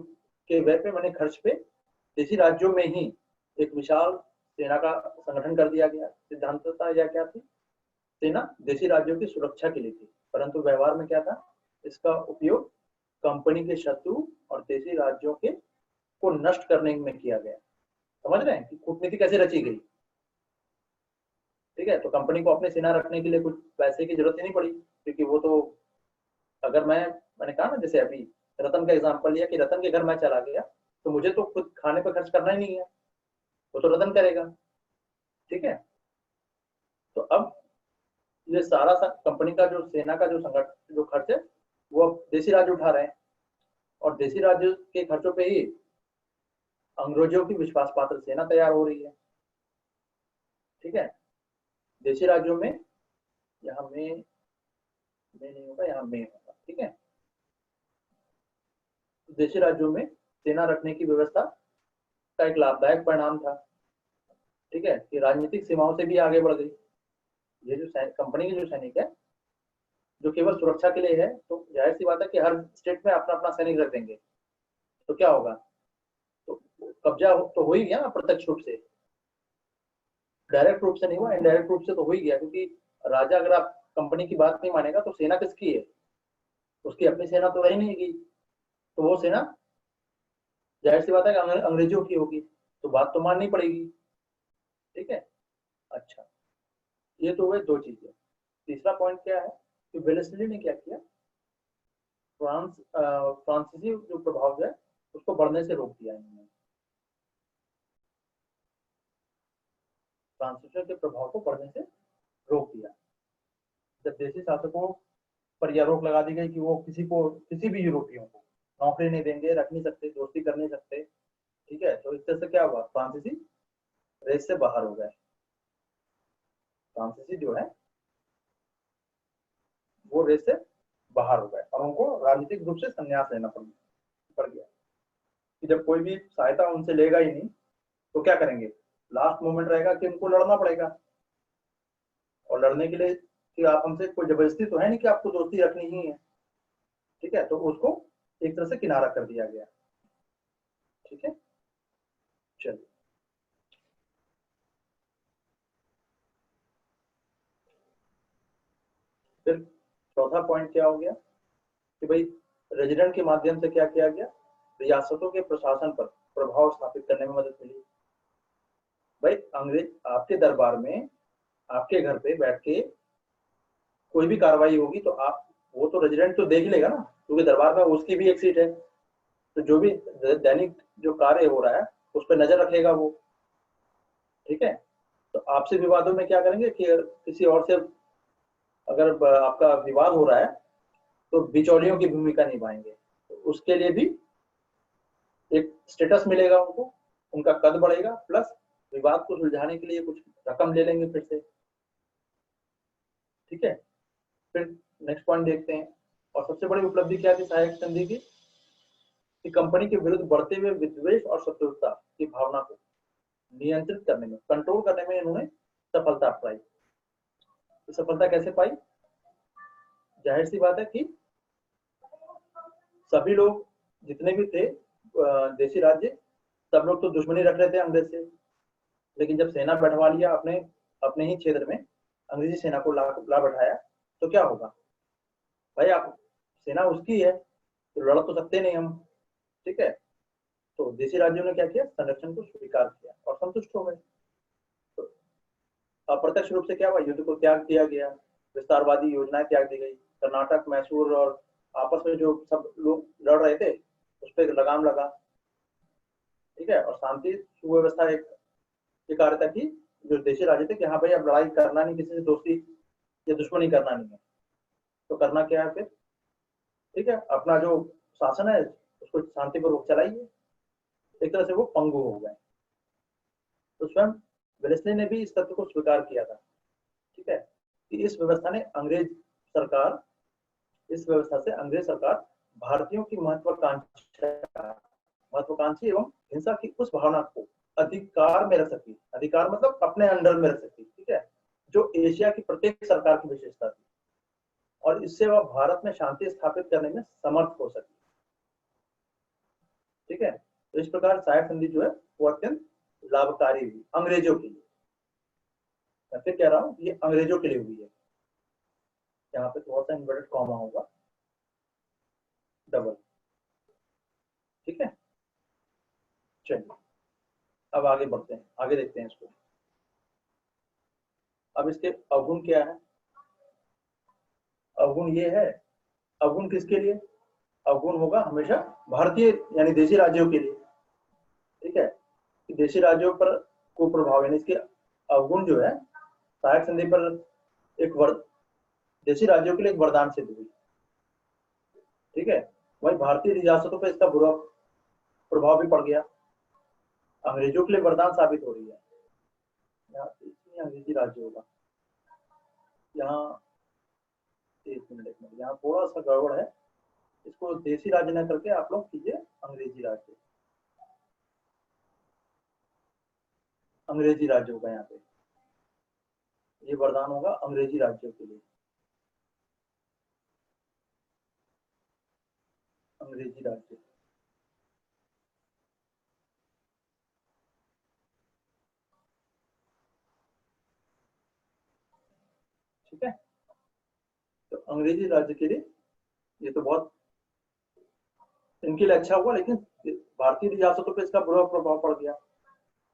के व्यय पे मैंने खर्च पे देशी राज्यों में ही एक विशाल सेना का संगठन कर दिया गया। सिद्धांतता या क्या थी, सेना देशी राज्यों की सुरक्षा के लिए थी, परंतु व्यवहार में क्या था, इसका उपयोग कंपनी के शत्रु और देशी राज्यों के को नष्ट करने में किया गया। समझ रहे हैं कि कूटनीति कैसे रची गई। ठीक है, तो कंपनी को अपने सेना रखने के लिए कुछ पैसे की जरूरत ही नहीं पड़ी, क्योंकि वो तो, अगर मैंने कहा ना, जैसे अभी रतन का एग्जांपल लिया कि रतन के घर मैं चला गया तो मुझे तो खुद खाने पर खर्च करना ही नहीं है, वो तो रतन करेगा। ठीक है, तो अब ये सारा कंपनी का जो सेना का जो संगठन जो खर्च है वो अब देशी राज्य उठा रहे हैं, और देशी राज्य के खर्चों पे ही अंग्रेजों की विश्वास पात्र सेना तैयार हो रही है। ठीक है, देशी राज्यों में, यहाँ में नहीं होगा, यहाँ में होगा। ठीक है, देशी राज्यों में सेना रखने की व्यवस्था का एक लाभदायक परिणाम था। ठीक है, कि राजनीतिक सीमाओं से भी आगे बढ़ गई। ये जो कंपनी के जो सैनिक है जो केवल सुरक्षा के लिए है, तो जाहिर सी बात है कि हर स्टेट में अपना अपना सैनिक रख देंगे, तो क्या होगा, तो कब्जा तो हो ही गया ना प्रत्यक्ष रूप से, डायरेक्ट रूप से नहीं हुआ, इनडायरेक्ट रूप से तो हो ही गया, क्योंकि राजा अगर आप कंपनी की बात नहीं मानेगा तो सेना किसकी है, उसकी अपनी सेना तो रही नहीं गई, तो वो सेना जाहिर सी बात है कि अंग्रेजों की होगी, तो बात तो माननी पड़ेगी। ठीक है, अच्छा, ये तो हुए 2 चीजें। तीसरा पॉइंट क्या है कि वेलेस्ली ने क्या किया, फ्रांसीसी जो प्रभाव है उसको बढ़ने से रोक दिया इन्होंने, फ्रांसीसियों के प्रभाव को बढ़ने से रोक दिया। जब देशी शासकों पर यह रोक लगा दी गई कि वो किसी भी यूरोपियों को नौकरी नहीं देंगे, रख नहीं सकते, दोस्ती कर नहीं सकते। ठीक है, तो इस तरह से क्या हुआ, फ्रांसीसी रेस से बाहर हो गए। फ्रांसीसी जो है वो रेस से बाहर हो गए, और उनको राजनीतिक रूप से संन्यास लेना पड़ गया, कि जब कोई भी सहायता उनसे लेगा ही नहीं तो क्या करेंगे, लास्ट मोमेंट रहेगा कि उनको लड़ना पड़ेगा, और लड़ने के लिए कि आप हमसे कोई जबरदस्ती तो है नहीं कि आपको दोस्ती रखनी ही है। ठीक है, तो उसको एक तरह से किनारा कर दिया गया। ठीक है, चलिए फिर चौथा पॉइंट क्या हो गया कि भाई रेजिडेंट के माध्यम से क्या किया गया, रियासतों के प्रशासन पर प्रभाव स्थापित करने में मदद मिली। भाई अंग्रेज आपके दरबार में, आपके घर पे बैठ के कोई भी कार्रवाई होगी तो आप, वो तो रेजिडेंट तो देख लेगा ना, क्योंकि दरबार में उसकी भी एक सीट है, तो जो भी दैनिक जो कार्य हो रहा है उस पर नजर रखेगा वो। ठीक है, तो आपसे विवादों में क्या करेंगे कि किसी और से अगर आपका विवाद हो रहा है तो बिचौलियों की भूमिका निभाएंगे, तो उसके लिए भी एक स्टेटस मिलेगा उनको, उनका कद बढ़ेगा, प्लस विवाद को सुलझाने के लिए कुछ रकम ले लेंगे फिर से। ठीक है, फिर नेक्स्ट पॉइंट देखते हैं। और सबसे बड़ी उपलब्धि क्या थी सहायक संधि की, कि कंपनी के विरुद्ध बढ़ते हुए विद्वेष और शत्रुता की भावना को नियंत्रित करने में, कंट्रोल करने में इन्होंने सफलता पाई। तो सफलता कैसे पाई, जाहिर सी बात है कि सभी लोग जितने भी थे देशी राज्य, सब लोग तो दुश्मनी रख रहे थे अंग्रेज से, लेकिन जब सेना बैठवा लिया अपने अपने ही क्षेत्र में, अंग्रेजी सेना को ला बैठाया, तो क्या होगा भाई, आप सेना उसकी है तो लड़ तो सकते नहीं हम। ठीक है, तो देशी राज्यों ने क्या किया, संरक्षण को स्वीकार किया और संतुष्ट हो गए। तो अप्रत्यक्ष रूप से क्या हुआ, युद्ध को त्याग दिया गया, विस्तारवादी योजनाएं त्याग दी गई, कर्नाटक, मैसूर और आपस में जो सब लोग लड़ रहे थे उस पर लगाम लगा। ठीक है, और शांति सुव्यवस्था एक कार्यता की जो देशी राज्य थे कि हाँ भाई अब लड़ाई करना नहीं, किसी से दोस्ती या दुश्मनी करना नहीं है, तो करना क्या है फिर, ठीक है, अपना जो शासन है उसको शांतिपूर्वक चलाइए। एक तरह से वो पंगु हो गए। तो स्वयं वेलेस्ली ने भी इस तथ्य को स्वीकार किया था, ठीक है, कि सरकार इस व्यवस्था से अंग्रेज सरकार भारतीयों की महत्वाकांक्षी एवं हिंसा की उस भावना को अधिकार में रख सकी, अधिकार मतलब अपने अंडर में रख सकी, ठीक है, जो एशिया की प्रत्येक सरकार की विशेषता थी, और इससे वह भारत में शांति स्थापित करने में समर्थ हो सकी। ठीक है, तो इस प्रकार सहायक संधि जो है वो अत्यंत लाभकारी हुई अंग्रेजों के लिए। मैं फिर कह रहा हूँ ये अंग्रेजों के लिए हुई है, यहाँ पे थोड़ा सा इन्वर्टेड कॉमा होगा, डबल। ठीक है, चलिए अब आगे बढ़ते हैं, आगे देखते हैं इसको। अब इसके अवगुण क्या है, अवगुण ये है, अवगुण किसके लिए, अवगुण होगा हमेशा भारतीय यानी देशी राज्यों के लिए। ठीक है, कि देशी राज्यों पर कुप्रभाव यानी इसके अवगुण जो है सहायक संधि पर एक देशी राज्यों के लिए एक वरदान सिद्ध हुई। ठीक है, वही भारतीय रियासतों पर इसका बुरा प्रभाव भी पड़ गया, अंग्रेजों के लिए वरदान साबित हो रही है। यहाँ अंग्रेजी राज्य होगा, यहाँ एक मिनट यहाँ थोड़ा सा गड़बड़ है, इसको देशी राज्य न करके आप लोग कीजिए अंग्रेजी राज्य, अंग्रेजी राज्य होगा यहाँ पे, ये वरदान होगा अंग्रेजी राज्यों के लिए, अंग्रेजी राज्य। ठीक है, तो अंग्रेजी राज्य के लिए ये तो बहुत इनके लिए अच्छा हुआ, लेकिन भारतीय रियासतों पर इसका बुरा प्रभाव पड़ गया।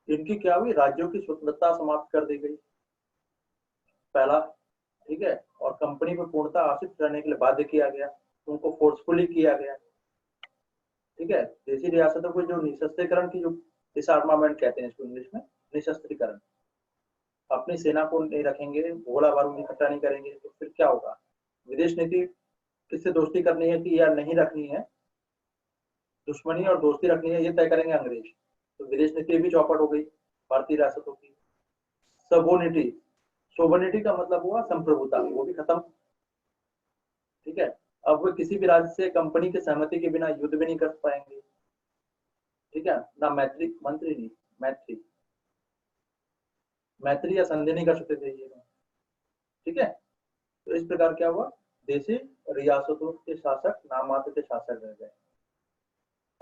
इनकी क्या हुई, राज्यों की स्वतंत्रता समाप्त कर दी गई, पहला। ठीक है, और कंपनी पर पूर्णतः आश्रित रहने के लिए बाध्य किया गया, उनको फोर्सफुली किया गया। ठीक है, देशी रियासतों को जो निशस्त्रीकरण की जो डिसआर्मामेंट कहते हैं इसको इंग्लिश में, निशस्त्रीकरण, अपनी सेना को नहीं रखेंगे, गोला बारूद इकट्ठा नहीं करेंगे, तो फिर क्या होगा, विदेश नीति किससे दोस्ती करनी है कि या नहीं रखनी है, दुश्मनी और दोस्ती रखनी है ये तय करेंगे अंग्रेज। तो विदेश नीति भी चौपट हो गई भारतीय रियासतों की। सबोनिटी, सोबोनिटी का मतलब हुआ संप्रभुता, वो भी खत्म। ठीक है, अब वो किसी भी राज्य से कंपनी की सहमति के बिना युद्ध भी नहीं कर पाएंगे। ठीक है, ना मैत्री, मंत्री नहीं, मैत्री, मैत्री या संधि नहीं कर सकते थे ये। ठीक है, तो इस प्रकार क्या हुआ, देशी रियासतों के शासक नाम मात्र के शासक रह गए।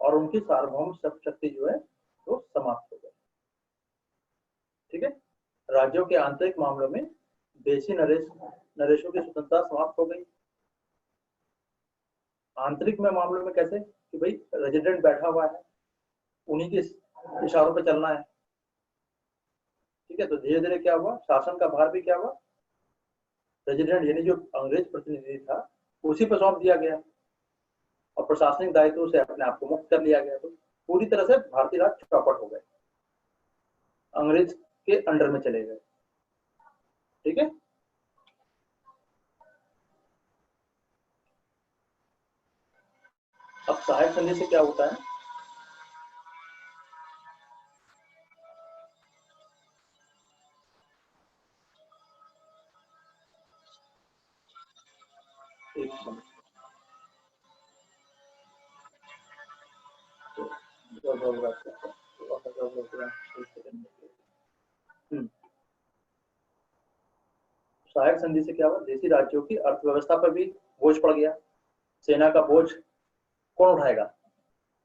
और उनकी सार्वभौम शक्ति जो है वो समाप्त हो गई। ठीक है, राज्यों के आंतरिक मामलों में देशी नरेशों की स्वतंत्रता समाप्त हो गई। आंतरिक में मामलों में कैसे कि भाई रेजिडेंट बैठा हुआ है, उन्हीं के इशारों पे चलना है। ठीक है, तो धीरे धीरे क्या हुआ, शासन का भार भी क्या हुआ, रेजिडेंट यानी जो अंग्रेज प्रतिनिधि था उसी पर सौंप दिया गया और प्रशासनिक दायित्वों से अपने आप को मुक्त कर लिया गया। तो पूरी तरह से भारतीय राज चौपट हो गए, अंग्रेज के अंडर में चले गए। ठीक है, अब सहायक संधि से क्या होता है, एक मिनट। सहायक संधि से क्या हुआ, देशी राज्यों की अर्थव्यवस्था पर भी बोझ पड़ गया। सेना का बोझ कौन उठाएगा,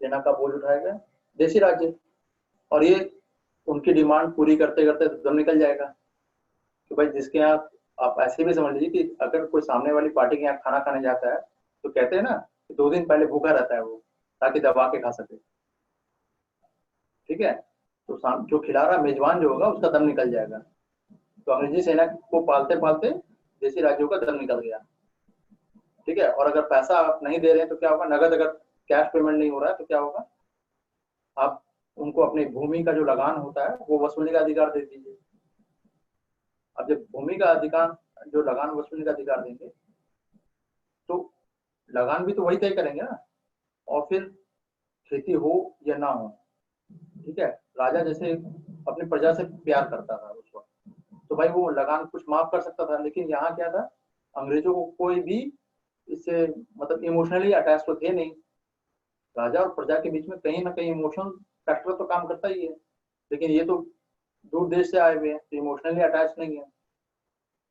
सेना का बोझ उठाएगा देशी राज्य, और ये उनकी डिमांड पूरी करते करते दम निकल जाएगा। तो भाई जिसके यहाँ आप ऐसे भी समझ लीजिए कि अगर कोई सामने वाली पार्टी के यहाँ खाना खाने जाता है तो कहते हैं ना कि 2 दिन पहले भूखा रहता है वो, ताकि दबा के खा सके। ठीक है, तो जो खिला रहा मेजबान जो होगा उसका दम निकल जाएगा। तो अंग्रेजी सेना को पालते पालते देशी राज्यों का दम निकल गया। ठीक है, और अगर पैसा आप नहीं दे रहे हैं तो क्या होगा, नगद अगर कैश पेमेंट नहीं हो रहा है तो क्या होगा, आप उनको अपनी भूमि का जो लगान होता है वो वसूलने का अधिकार दे दीजिए। अब जब भूमि का अधिकार जो लगान वसूलने का अधिकार देंगे तो लगान भी तो वही तय करेंगे ना, और फिर खेती हो या ना हो। ठीक है, राजा जैसे अपनी प्रजा से प्यार करता था उस वक्त, तो भाई वो लगान कुछ माफ कर सकता था। लेकिन यहाँ क्या था, अंग्रेजों को कोई भी इससे मतलब इमोशनली अटैच तो थे नहीं। राजा और प्रजा के बीच में कहीं ना कहीं इमोशनल फैक्टर तो काम करता ही है, लेकिन ये तो दूर देश से आए हुए हैं तो इमोशनली अटैच नहीं है।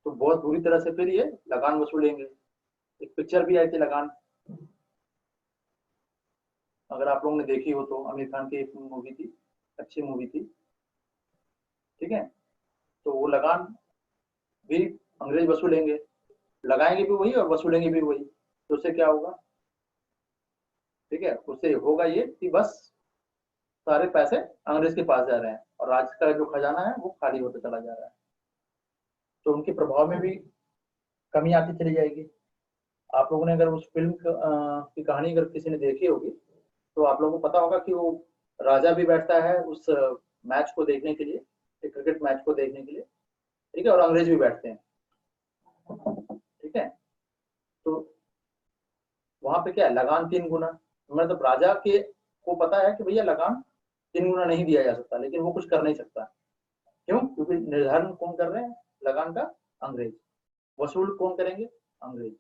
तो बहुत बुरी तरह से फिर ये लगान वसूलेंगे। एक पिक्चर भी आई थी लगान, अगर आप लोगों ने देखी हो तो, आमिर खान की एक मूवी थी, अच्छी मूवी थी। ठीक है, तो वो लगान भी अंग्रेज वसूलेंगे, लगाएंगे भी वही और वसूलेंगे भी वही। तो उससे क्या होगा, ठीक है, उससे होगा ये कि बस सारे पैसे अंग्रेज के पास जा रहे हैं और राज्य का जो खजाना है वो खाली होता चला जा रहा है। तो उनके प्रभाव में भी कमी आती चली जाएगी। आप लोगों ने अगर उस फिल्म की कहानी अगर किसी ने देखी होगी तो आप लोगों को पता होगा कि वो राजा भी बैठता है उस मैच को देखने के लिए, एक क्रिकेट मैच को देखने के लिए। ठीक है, और अंग्रेज भी बैठते हैं। ठीक है, तो वहां पे क्या है, लगान 3 गुना, मतलब राजा के को पता है कि भैया लगान 3 गुना नहीं दिया जा सकता, लेकिन वो कुछ कर नहीं सकता। क्यों, क्योंकि निर्धारण कौन कर रहे हैं लगान का, अंग्रेज। वसूल कौन करेंगे, अंग्रेज।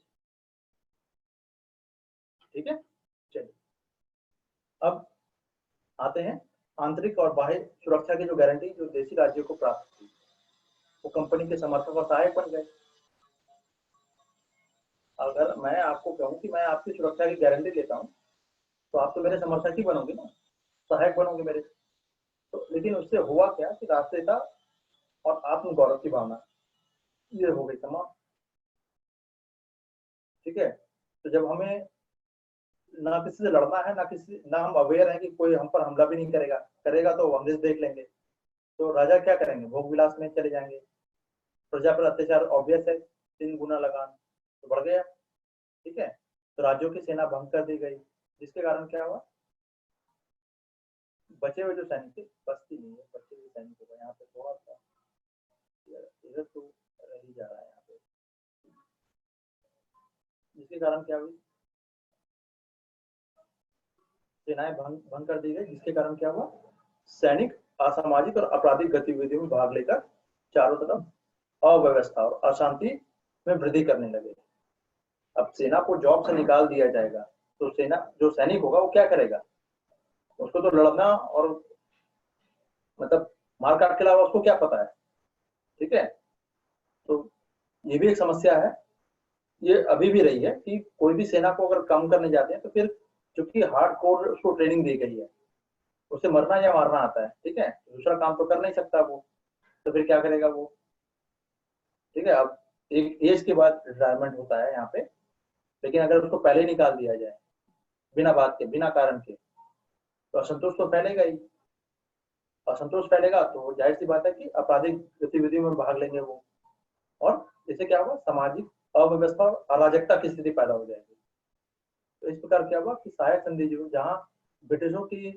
ठीक है, चलिए अब आते हैं आंतरिक और बाह्य सुरक्षा की जो गारंटी जो देशी राज्यों को प्राप्त थी, वो कंपनी के समर्थक और सहायक बन गए। अगर मैं आपको कहूं कि मैं आपकी सुरक्षा की गारंटी लेता हूं तो आप तो मेरे समर्थक ही बनोगे ना, सहायक बनोगे मेरे। तो लेकिन उससे हुआ क्या कि राष्ट्रीयता और आत्मगौरव की भावना ये हो गई समाप्त। ठीक है, तो जब हमें ना किसी से लड़ना है, ना हम अवेयर है कि कोई हम पर हमला भी नहीं करेगा, करेगा तो अंग्रेज देख लेंगे, तो राजा क्या करेंगे, भोग विलास में चले जाएंगे। प्रजा पर अत्याचार ऑब्वियस है, 3 गुना लगान तो बढ़ गया। ठीक है, तो राज्यों की सेना भंग कर दी गई, जिसके कारण क्या हुआ, बचे हुए जो सैनिक थे, बस्ती नहीं है, बचे हुए सैनिक हो गए। यहाँ पे थोड़ा सा इधर तो रह ही जा रहा है यहाँ पे, जिसके कारण क्या हुई, सेनाएं भंग कर दी गई, जिसके कारण क्या हुआ, सैनिक असामाजिक और आपराधिक गतिविधियों में भाग लेकर चारों तरफ अव्यवस्था और अशांति में वृद्धि करने लगे। अब सेना को जॉब से निकाल दिया जाएगा तो सेना जो सैनिक होगा वो क्या करेगा, उसको तो लड़ना और मतलब मारकाट के अलावा उसको क्या पता है। ठीक है, तो ये भी एक समस्या है, ये अभी भी रही है कि कोई भी सेना को अगर कम करने जाते हैं तो फिर क्योंकि हार्ड कोर उसको ट्रेनिंग दी गई है, उसे मरना या मारना आता है, ठीक है, दूसरा काम तो कर नहीं सकता वो, तो फिर क्या करेगा वो, ठीक है। अब एक एज के बाद रिटायरमेंट होता है यहाँ पे, लेकिन अगर उसको पहले ही निकाल दिया जाए बिना बात के, बिना कारण के, तो असंतोष तो फैलेगा ही। असंतोष फैलेगा तो जाहिर सी बात है कि आपराधिक गतिविधियों में भाग लेंगे वो, और इससे क्या होगा, सामाजिक अव्यवस्था और अराजकता की स्थिति पैदा हो जाएगी। तो इस प्रकार क्या हुआ कि सहायक संधि जो, जहाँ ब्रिटिशों की,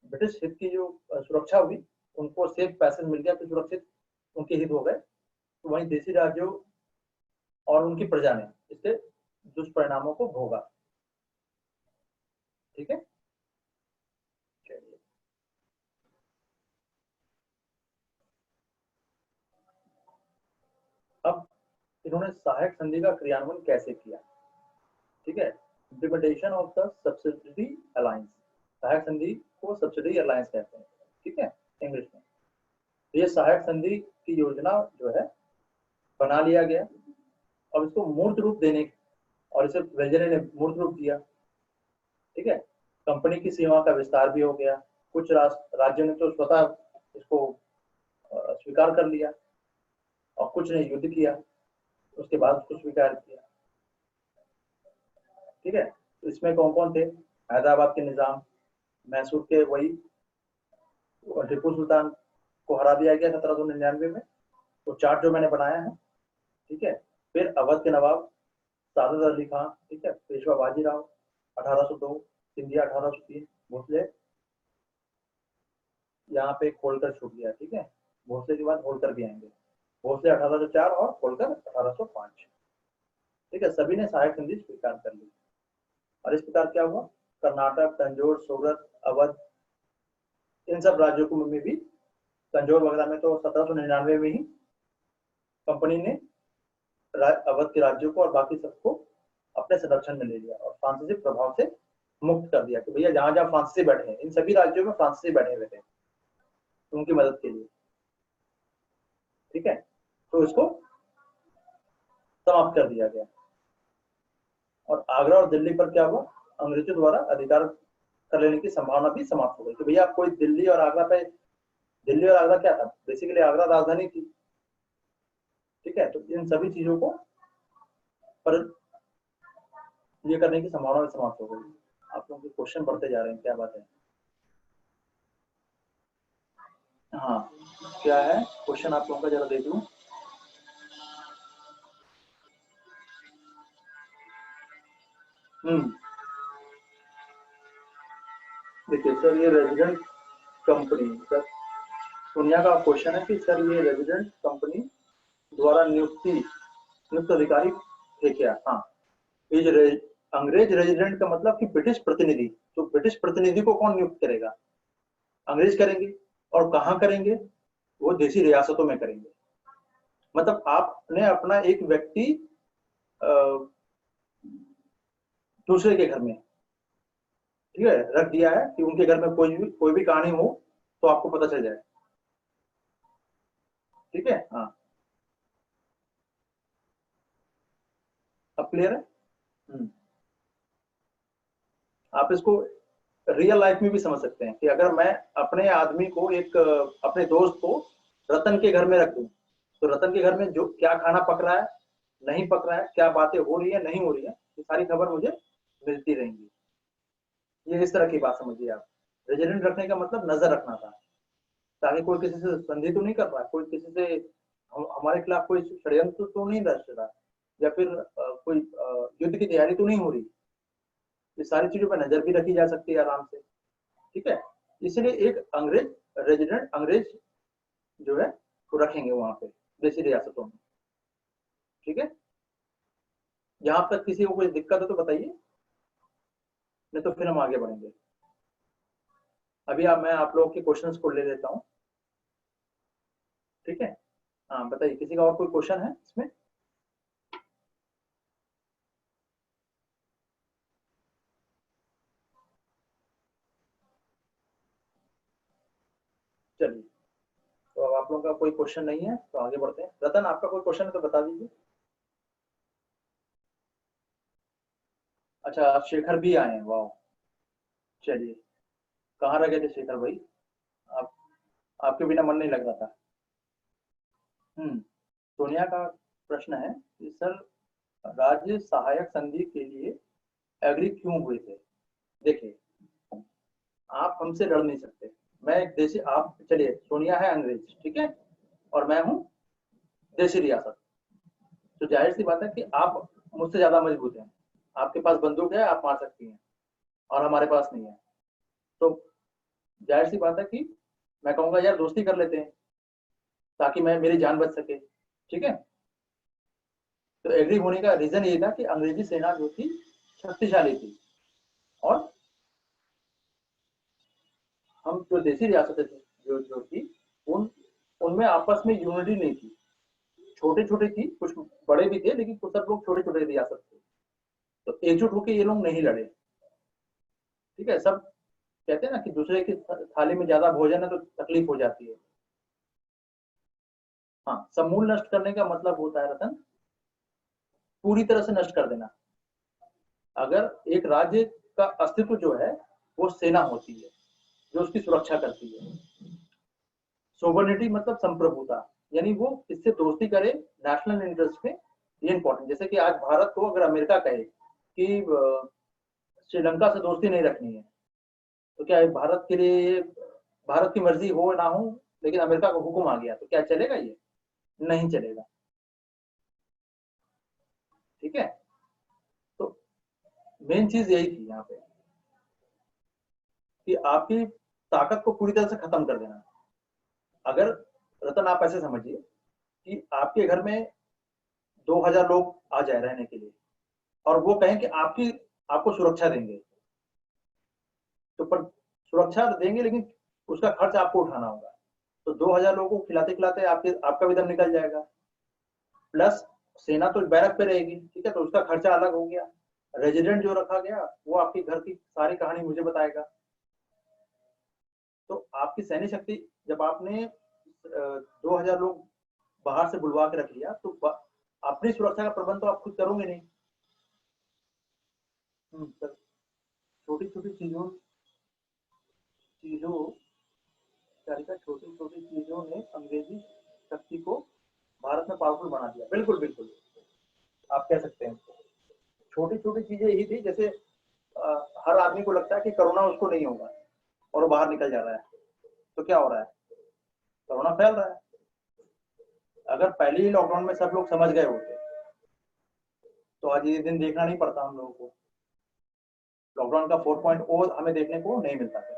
ब्रिटिश हित की जो सुरक्षा हुई, उनको सेफ पैसेज मिल गया, तो सुरक्षित उनके हित हो गए, तो वहीं देशी राज्यों और उनकी प्रजा ने इसके दुष्परिणामों को भोगा। ठीक है, अब इन्होंने सहायक संधि का क्रियान्वयन कैसे किया, ठीक है। Implementation of the subsidy alliance, सहायक संधि को सब्सिडी अलायंस कहते हैं, ठीक है, इंग्लिश में। ये सहायक संधि की योजना जो है बना लिया गया, अब इसको मूर्त रूप देने, और इसे वेल्जले ने मूर्त रूप दिया, ठीक है। कंपनी की सीमा का विस्तार भी हो गया, कुछ राज्यों ने तो स्वतः इसको स्वीकार कर लिया, और कुछ ने युद्ध किया, उसके बाद उसको स्वीकार किया, ठीक है। तो इसमें कौन कौन थे, हैदराबाद के निजाम, मैसूर के वही टीपू सुल्तान को हरा दिया गया 1799 में, वो चार्ट जो मैंने बनाया है, ठीक है। फिर अवध के नवाब सादत अली खान, ठीक है, पेशवा बाजीराव 1802, सिंधिया 1803, भोसले यहाँ पे खोलकर छूट गया, ठीक है, भोसले के बाद होलकर भी आएंगे, भोसले 1804 और होलकर 1805, ठीक है। सभी ने सहायक संधि स्वीकार कर ली, और इस प्रकार क्या हुआ, कर्नाटक, तंजौर, सूरत, अवध, इन सब राज्यों को में भी, तंजौर वगैरह में तो 1799 में ही कंपनी ने अवध के राज्यों को और बाकी सबको अपने संरक्षण में ले लिया, और फ्रांसीसी प्रभाव से मुक्त कर दिया, कि भैया जहां जहां फ्रांसीसी बैठे हैं, इन सभी राज्यों में फ्रांसीसी बैठे हुए थे उनकी मदद के लिए, ठीक है। तो इसको समाप्त कर दिया गया, और आगरा और दिल्ली पर क्या हुआ, अंग्रेजों द्वारा अधिकार कर लेने की संभावना भी समाप्त हो गई, कि भैया कोई दिल्ली और आगरा पे, दिल्ली और आगरा क्या था, बेसिकली आगरा राजधानी थी, ठीक है। तो इन सभी चीजों को पर ये करने की संभावना भी समाप्त हो गई। आप लोगों के क्वेश्चन बढ़ते जा रहे हैं, क्या बात है। हाँ, क्या है क्वेश्चन, आप लोगों का जरा देख लूं। देखिए सर, ये रेजिडेंट कंपनी सर, सोनिया का क्वेश्चन है कि सर ये रेजिडेंट कंपनी द्वारा नियुक्त अधिकारी थे क्या। हाँ, अंग्रेज रेजिडेंट का मतलब कि ब्रिटिश प्रतिनिधि, तो ब्रिटिश प्रतिनिधि को कौन नियुक्त करेगा, अंग्रेज करेंगे, और कहाँ करेंगे, वो देशी रियासतों में करेंगे। मतलब आपने अपना एक व्यक्ति दूसरे के घर में, ठीक है, रख दिया है, कि उनके घर में कोई भी कहानी हो तो आपको पता चल जाए, ठीक है। हाँ, अब क्लियर है। आप इसको रियल लाइफ में भी समझ सकते हैं, कि अगर मैं अपने आदमी को, एक अपने दोस्त को रतन के घर में रख दूं, तो रतन के घर में जो क्या खाना पक रहा है, नहीं पक रहा है, क्या बातें हो रही है, नहीं हो रही है, ये सारी खबर मुझे मिलती रहेंगी। ये इस तरह की बात समझिए आप। रेजिडेंट रखने का मतलब नजर रखना था, ताकि कोई किसी से संधि तो नहीं कर रहा, कोई किसी से हमारे खिलाफ कोई षड्यंत्र तो नहीं रच रहा, या फिर कोई युद्ध की तैयारी तो नहीं हो रही। ये सारी चीजों पर नजर भी रखी जा सकती है आराम से, ठीक है। इसलिए एक अंग्रेज रेजिडेंट, अंग्रेज जो है वो रखेंगे वहां पे देशी रियासतों में, ठीक है। यहाँ तक किसी को कोई दिक्कत है तो बताइए, नहीं तो फिर हम आगे बढ़ेंगे। अभी मैं आप लोगों के क्वेश्चंस को ले लेता हूँ, ठीक है। हाँ बताइए, किसी का और कोई क्वेश्चन है इसमें। चलिए, तो अब आप लोगों का कोई क्वेश्चन नहीं है तो आगे बढ़ते हैं। रतन, आपका कोई क्वेश्चन है तो बता दीजिए। अच्छा, आप शेखर भी आए हैं, वाह, चलिए, कहाँ रह गए थे शेखर भाई? आप आपके बिना मन नहीं लग रहा था। सोनिया का प्रश्न है कि सर, राज्य सहायक संधि के लिए एग्री क्यों हुए थे? देखिए, आप हमसे लड़ नहीं सकते। मैं एक देशी, आप चलिए, सोनिया है अंग्रेज, ठीक है, और मैं हूँ देशी रियासत। तो जाहिर सी बात है कि आप मुझसे ज्यादा मजबूत हैं। आपके पास बंदूक है, आप मार सकती हैं, और हमारे पास नहीं है। तो जाहिर सी बात है कि मैं कहूंगा यार दोस्ती कर लेते हैं, ताकि मैं मेरी जान बच सके। ठीक है। तो एग्री होने का रीजन ये था कि अंग्रेजी सेना जो थी शक्तिशाली थी, और हम जो देशी रियासतें थी, जो जो थी, उन उनमें आपस में यूनिटी नहीं थी। छोटे छोटे थी, कुछ बड़े भी थे, लेकिन कुछ सब लोग छोटे छोटे रियासत थे। तो एकजुट होकर ये लोग नहीं लड़े। ठीक है। सब कहते हैं ना कि दूसरे की थाली में ज्यादा भोजन है तो तकलीफ हो जाती है। हाँ, समूल नष्ट करने का मतलब होता है रतन, पूरी तरह से नष्ट कर देना। अगर एक राज्य का अस्तित्व जो है, वो सेना होती है जो उसकी सुरक्षा करती है। सोवर्निटी मतलब संप्रभुता, यानी वो इससे दोस्ती करे नेशनल इंटरेस्ट में। ये इंपॉर्टेंट, जैसे कि आज भारत को अगर अमेरिका कहे कि श्रीलंका से दोस्ती नहीं रखनी है, तो क्या भारत के लिए, भारत की मर्जी हो ना हो, लेकिन अमेरिका का हुक्म आ गया, तो क्या चलेगा? ये नहीं चलेगा। ठीक है। तो मेन चीज यही थी यहाँ पे, कि आपकी ताकत को पूरी तरह से खत्म कर देना। अगर रतन, आप ऐसे समझिए कि आपके घर में 2000 लोग आ जाए रहने के लिए, और वो कहें कि आपकी आपको सुरक्षा देंगे, तो पर सुरक्षा देंगे, लेकिन उसका खर्च आपको उठाना होगा। तो 2000 लोगों को खिलाते खिलाते आपके आपका भी दम निकल जाएगा। प्लस सेना तो बैरक पे रहेगी, ठीक है, तो उसका खर्चा अलग हो गया। रेजिडेंट जो रखा गया, वो आपके घर की सारी कहानी मुझे बताएगा। तो आपकी सैन्य शक्ति, जब आपने 2000 लोग बाहर से बुलवा के रख लिया, तो अपनी सुरक्षा का प्रबंध तो आप खुद करोगे नहीं। सर, छोटी छोटी चीजों चीजों छोटी छोटी चीजों ने अंग्रेजी शक्ति को भारत में पावरफुल बना दिया। बिल्कुल बिल्कुल, आप कह सकते हैं। छोटी छोटी चीजें यही थी, जैसे हर आदमी को लगता है कि कोरोना उसको नहीं होगा, और वो बाहर निकल जा रहा है। तो क्या हो रहा है? कोरोना फैल रहा है। अगर पहले ही लॉकडाउन में सब लोग समझ गए होते, तो आज ये दिन देखना नहीं पड़ता हम लोगों को। लॉकडाउन का 4.0 हमें देखने को नहीं मिलता है।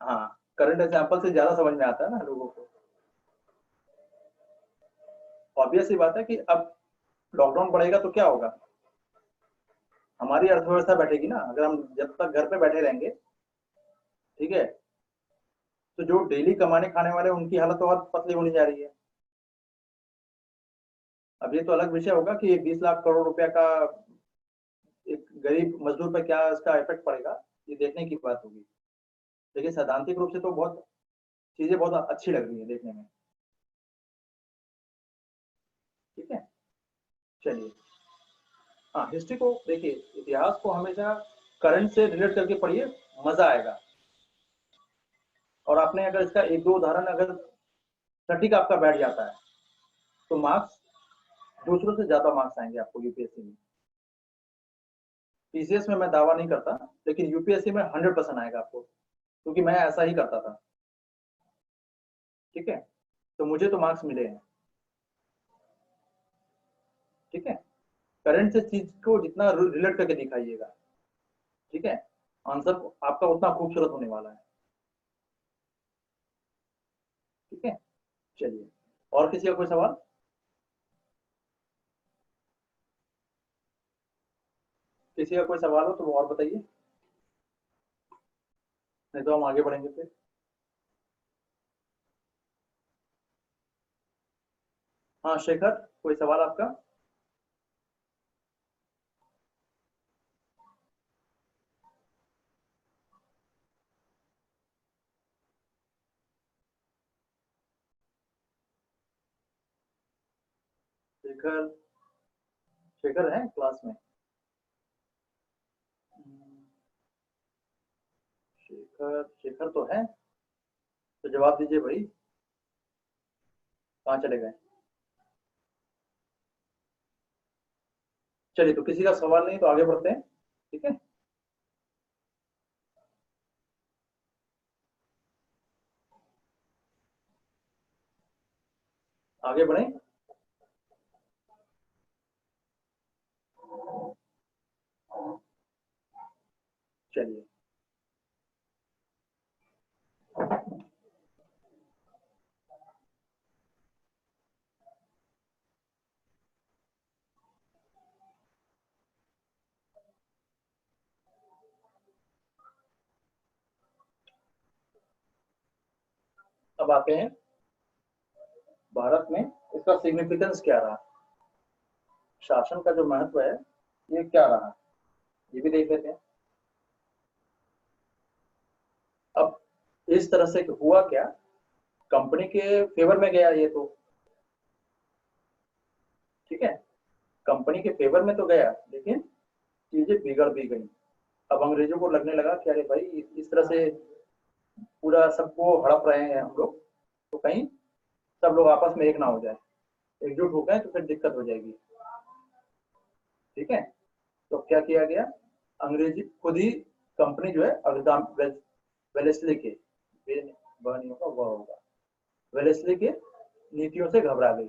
हाँ, करंट एग्जाम्पल से ज्यादा समझ में आता है ना लोगों को। ऑब्वियस सी बात है कि अब लॉकडाउन बढ़ेगा तो क्या होगा? हमारी अर्थव्यवस्था बैठेगी ना, अगर हम जब तक घर पे बैठे रहेंगे। ठीक है। तो जो डेली कमाने खाने वाले, उनकी हालत तो और पतली होनी जा रही है। अब ये तो अलग विषय होगा कि 20 लाख करोड़ रुपया का एक गरीब मजदूर पर क्या इसका इफेक्ट पड़ेगा, ये देखने की बात होगी। लेकिन सैद्धांतिक रूप से तो बहुत चीजें बहुत अच्छी लग रही है देखने में। ठीक है। चलिए, हाँ, हिस्ट्री को देखिए, इतिहास को हमेशा करंट से रिलेट करके पढ़िए, मजा आएगा। और आपने अगर इसका एक दो उदाहरण अगर सटीक आपका बैठ जाता है, तो मार्क्स, दूसरों से ज्यादा मार्क्स आएंगे आपको यूपीएससी में। पीसीएस में मैं दावा नहीं करता, लेकिन यूपीएससी में 100% आएगा आपको, क्योंकि मैं ऐसा ही करता था। ठीक है। तो मुझे तो मार्क्स मिले हैं। ठीक है। करंट से चीज को जितना रिलेट करके दिखाइएगा, ठीक है, आंसर आपका उतना खूबसूरत होने वाला है। ठीक है। चलिए, और किसी का कोई सवाल? किसी का कोई सवाल हो तो वो और बताइए, नहीं तो हम आगे बढ़ेंगे फिर। हाँ शेखर, कोई सवाल आपका? शेखर, शेखर है क्लास में? शेखर, शेखर तो है, तो जवाब दीजिए भाई, कहाँ चले गए? चलिए, तो किसी का सवाल नहीं तो आगे बढ़ते हैं, ठीक है। आगे बढ़े। चलिए, अब आते हैं भारत में इसका सिग्निफिकेंस क्या रहा, शासन का जो महत्व है ये क्या रहा, ये भी देख लेते हैं। अब इस तरह से हुआ क्या, कंपनी के फेवर में गया ये तो, ठीक है, कंपनी के फेवर में तो गया, लेकिन चीजें बिगड़ भी गई। अब अंग्रेजों को लगने लगा कि अरे भाई, इस तरह से पूरा सबको हड़प रहे हैं हम लोग, तो कहीं सब लोग आपस में एक ना हो जाए, एकजुट हो गए तो फिर दिक्कत हो जाएगी, ठीक है। तो क्या किया गया, अंग्रेजी खुद ही कंपनी जो है अगदाम वेलेस्ली के, वह नहीं होगा, वह होगा, वेलेस्ली के नीतियों से घबरा गई।